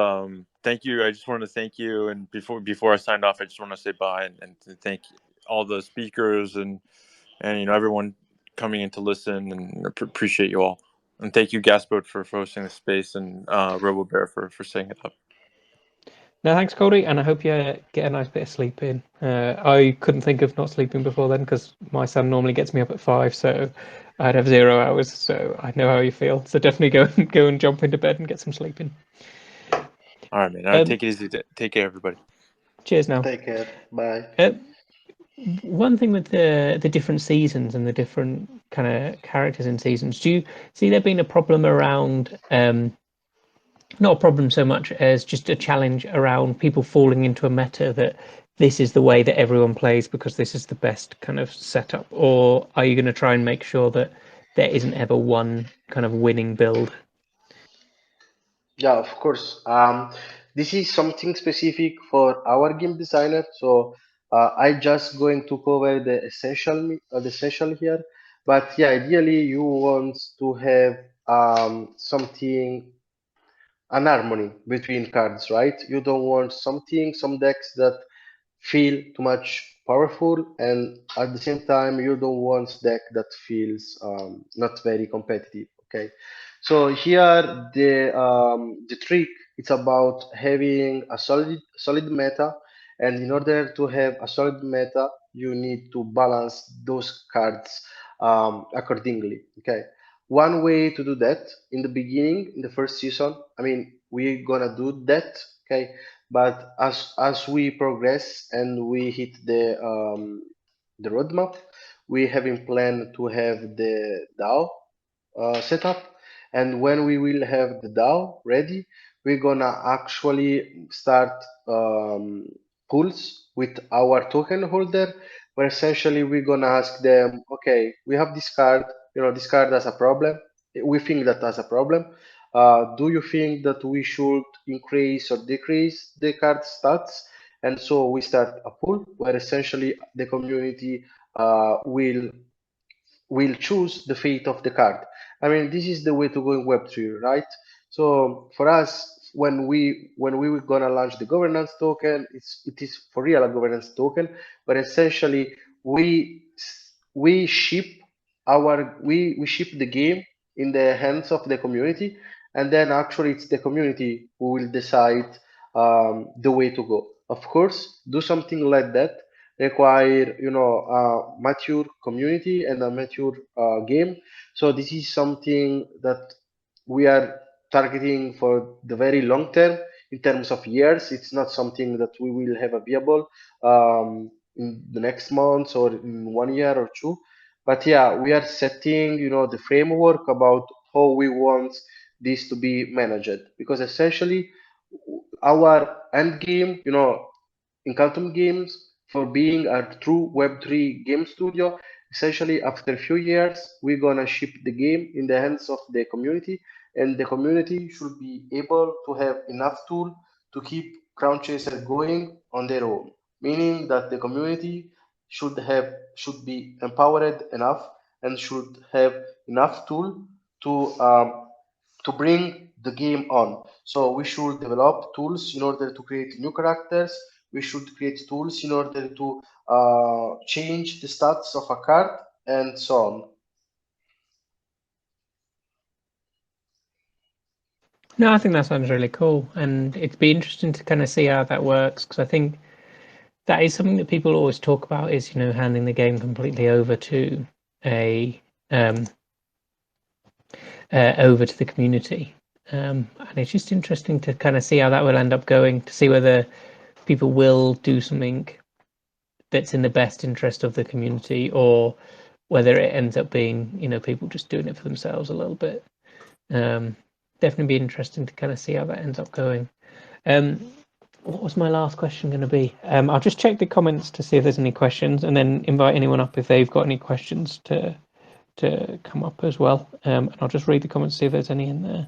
thank you. I just wanted to thank you. And before I signed off, I just want to say bye and to thank all the speakers and everyone coming in to listen, and appreciate you all. And thank you, Gaspode, for hosting the space, and RoboBear for setting it up. No, thanks, Coldy, and I hope you get a nice bit of sleep in. I couldn't think of not sleeping before then because my son normally gets me up at 5, so I'd have 0 hours. So I know how you feel. So definitely go and jump into bed and get some sleep in. All right, man. Take it easy. Take care, everybody. Cheers now. Take care. Bye. One thing with the different seasons and the different kind of characters in seasons, do you see there being a problem around not a problem so much as just a challenge around people falling into a meta that this is the way that everyone plays because this is the best kind of setup? Or are you going to try and make sure that there isn't ever one kind of winning build? Yeah, of course. This is something specific for our game designer. So I just going to cover the essential here. But yeah, ideally you want to have something, an harmony between cards, right? You don't want some decks that feel too much powerful, and at the same time you don't want deck that feels not very competitive. Okay, so here the trick It's about having a solid meta, and in order to have a solid meta, you need to balance those cards accordingly. Okay, one way to do that in the beginning, in the first season, I mean, we're gonna do that. Okay, but as we progress and we hit the roadmap, we have in plan to have the DAO set up. And when we will have the DAO ready, we're gonna actually start pools with our token holder, where essentially we're gonna ask them, okay, we have this card, this card has a problem. We think that has a problem. Do you think that we should increase or decrease the card stats? And so we start a pool where essentially the community will choose the fate of the card. I mean, this is the way to go in Web3, right? So for us, when we were gonna launch the governance token, it is for real a governance token, but essentially we ship we ship the game in the hands of the community, and then actually it's the community who will decide the way to go. Of course, do something like that require a mature community and a mature game. So this is something that we are targeting for the very long term in terms of years. It's not something that we will have a viable in the next months or in 1 year or two. But yeah, we are setting the framework about how we want this to be managed, because essentially our end game, in Quantum Games, for being a true Web3 game studio, essentially after a few years, we're gonna ship the game in the hands of the community, and the community should be able to have enough tool to keep Crown Chaser going on their own. Meaning that the community should be empowered enough and should have enough tool to um, to bring the game on. So we should develop tools in order to create new characters. We should create tools in order to change the stats of a card and so on. No, I think that sounds really cool, and it'd be interesting to kind of see how that works, because I think that is something that people always talk about, is handing the game completely over to over to the community, and it's just interesting to kind of see how that will end up going, to see whether people will do something that's in the best interest of the community, or whether it ends up being people just doing it for themselves a little bit. Definitely be interesting to kind of see how that ends up going. What was my last question going to be? I'll just check the comments to see if there's any questions, and then invite anyone up if they've got any questions to come up as well. And I'll just read the comments, see if there's any in there.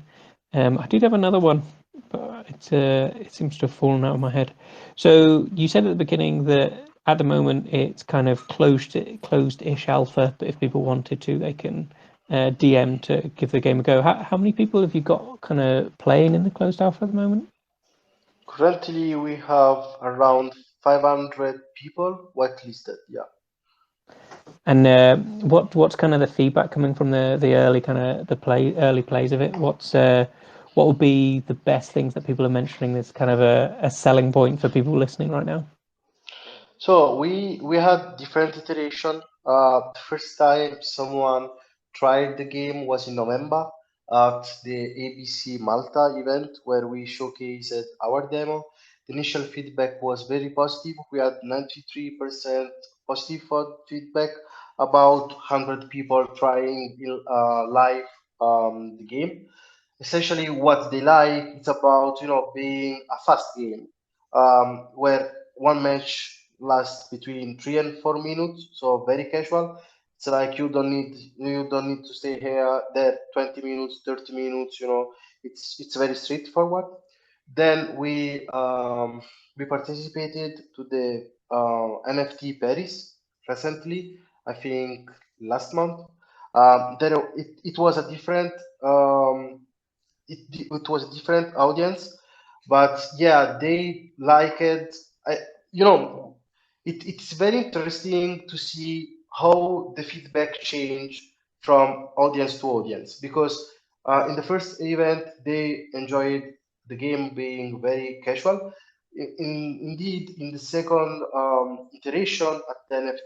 I did have another one, but it seems to have fallen out of my head. So you said at the beginning that at the moment it's kind of closed-ish alpha, but if people wanted to, they can DM to give the game a go. How many people have you got kind of playing in the closed alpha at the moment? Currently, we have around 500 people whitelisted. Yeah. And what's kind of the feedback coming from the early kind of early plays of it? What would be the best things that people are mentioning that's kind of a selling point for people listening right now? So we had different iteration. The first time someone tried the game was in November at the ABC Malta event, where we showcased our demo. The initial feedback was very positive. We had 93% positive feedback, about 100 people trying live the game. Essentially, what they like, it's about being a fast game, where one match lasts between 3 and 4 minutes, so very casual. It's like you don't need to stay here there 20 minutes, 30 minutes. It's very straightforward. Then we participated to the NFT Paris recently, I think last month. Then it was a different it was a different audience, but yeah, they like it. You know, it's very interesting to see how the feedback change from audience to audience, because in the first event they enjoyed the game being very casual. Indeed, in the second iteration at the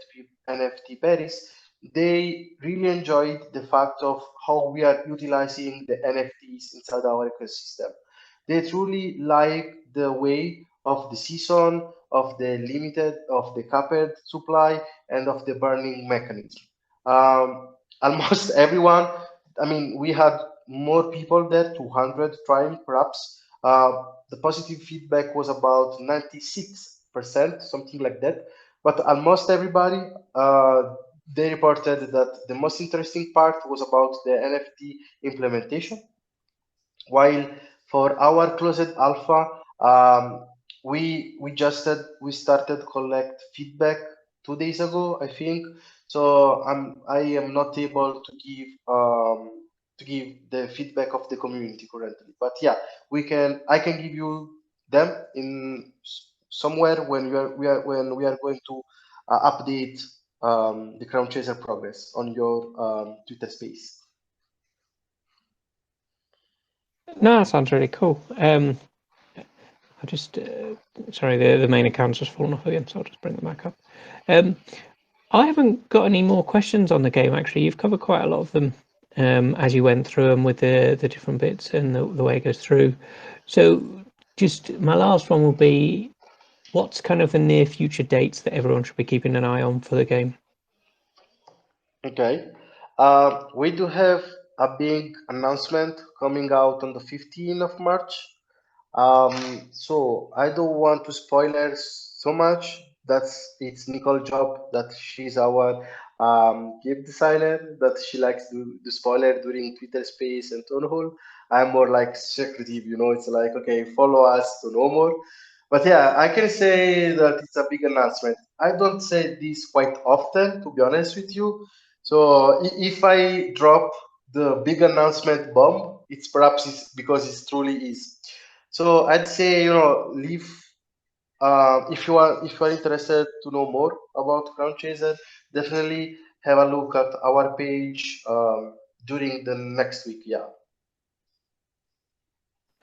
NFT Paris, they really enjoyed the fact of how we are utilizing the NFTs inside our ecosystem. They truly like the way of the season, of the limited, of the capped supply, and of the burning mechanism. Almost everyone, I mean, we had more people there, 200 trying perhaps. The positive feedback was about 96%, something like that. But almost everybody, they reported that the most interesting part was about the NFT implementation, while for our closed alpha, we started collect feedback 2 days ago, I think. So I am not able to give the feedback of the community currently. But yeah, I can give you them in somewhere when we are going to update the Crown Chaser progress on your Twitter space. No, that sounds really cool. I just sorry, the main account's just fallen off again, so I'll just bring them back up. I haven't got any more questions on the game. Actually, you've covered quite a lot of them as you went through them with the different bits and the way it goes through. So, just my last one will be, what's kind of the near future dates that everyone should be keeping an eye on for the game? Okay. We do have a big announcement coming out on the 15th of March. So I don't want to spoilers so much. It's Nicole's job. That she's our game designer. That she likes to do spoiler during Twitter Space and Town Hall. I'm more like secretive. It's like, okay, follow us to know more. But yeah, I can say that it's a big announcement. I don't say this quite often, to be honest with you. So if I drop the big announcement bomb, it's because it truly is. So I'd say, leave if you are interested to know more about Crown Chaser, definitely have a look at our page during the next week. Yeah.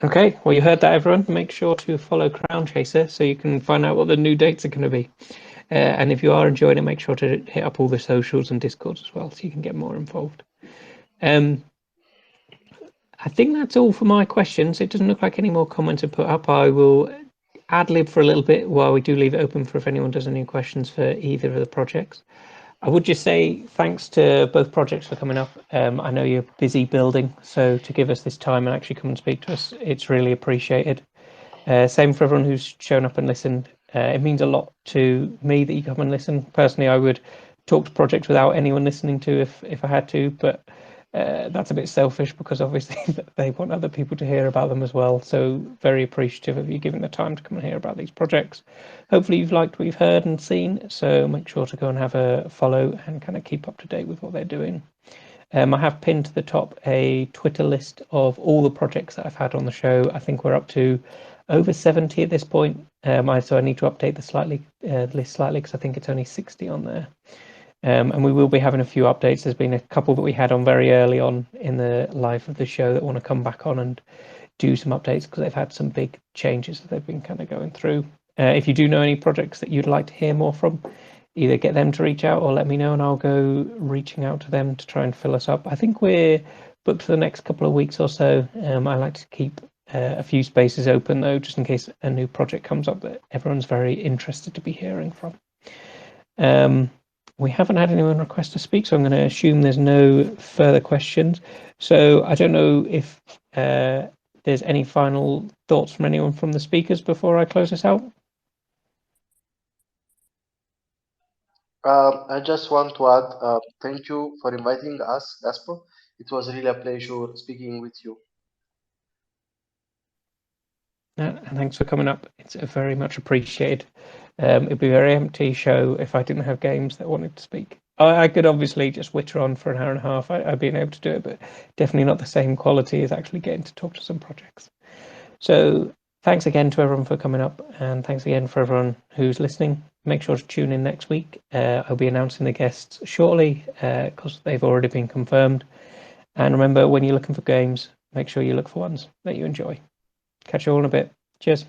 Okay, well, you heard that, everyone. Make sure to follow Crown Chaser so you can find out what the new dates are going to be. And if you are enjoying it, make sure to hit up all the socials and Discords as well so you can get more involved. I think that's all for my questions. It doesn't look like any more comments are put up. I will ad-lib for a little bit while we do leave it open for if anyone does any questions for either of the projects. I would just say thanks to both projects for coming up. I know you're busy building, so to give us this time and actually come and speak to us, it's really appreciated. Same for everyone who's shown up and listened. It means a lot to me that you come and listen. Personally, I would talk to projects without anyone listening to if I had to, but that's a bit selfish because obviously they want other people to hear about them as well. So very appreciative of you giving the time to come and hear about these projects. Hopefully you've liked what you've heard and seen, so make sure to go and have a follow and kind of keep up to date with what they're doing. I have pinned to the top a Twitter list of all the projects that I've had on the show. I think we're up to over 70 at this point. So I need to update the list slightly because I think it's only 60 on there. And we will be having a few updates. There's been a couple that we had on very early on in the life of the show that want to come back on and do some updates because they've had some big changes that they've been kind of going through. If you do know any projects that you'd like to hear more from, either get them to reach out or let me know and I'll go reaching out to them to try and fill us up. I think we're booked for the next couple of weeks or so. I like to keep a few spaces open though, just in case a new project comes up that everyone's very interested to be hearing from. We haven't had anyone request to speak, so I'm going to assume there's no further questions. So I don't know if there's any final thoughts from anyone from the speakers before I close this out. I just want to add, thank you for inviting us, Gaspode. It was really a pleasure speaking with you. And thanks for coming up. It's very much appreciated. It'd be a very empty show if I didn't have games that wanted to speak. I could obviously just witter on for an hour and a half. I've been able to do it, but definitely not the same quality as actually getting to talk to some projects. So thanks again to everyone for coming up, and thanks again for everyone who's listening. Make sure to tune in next week. I'll be announcing the guests shortly because they've already been confirmed. And remember, when you're looking for games, make sure you look for ones that you enjoy. Catch you all in a bit. Cheers.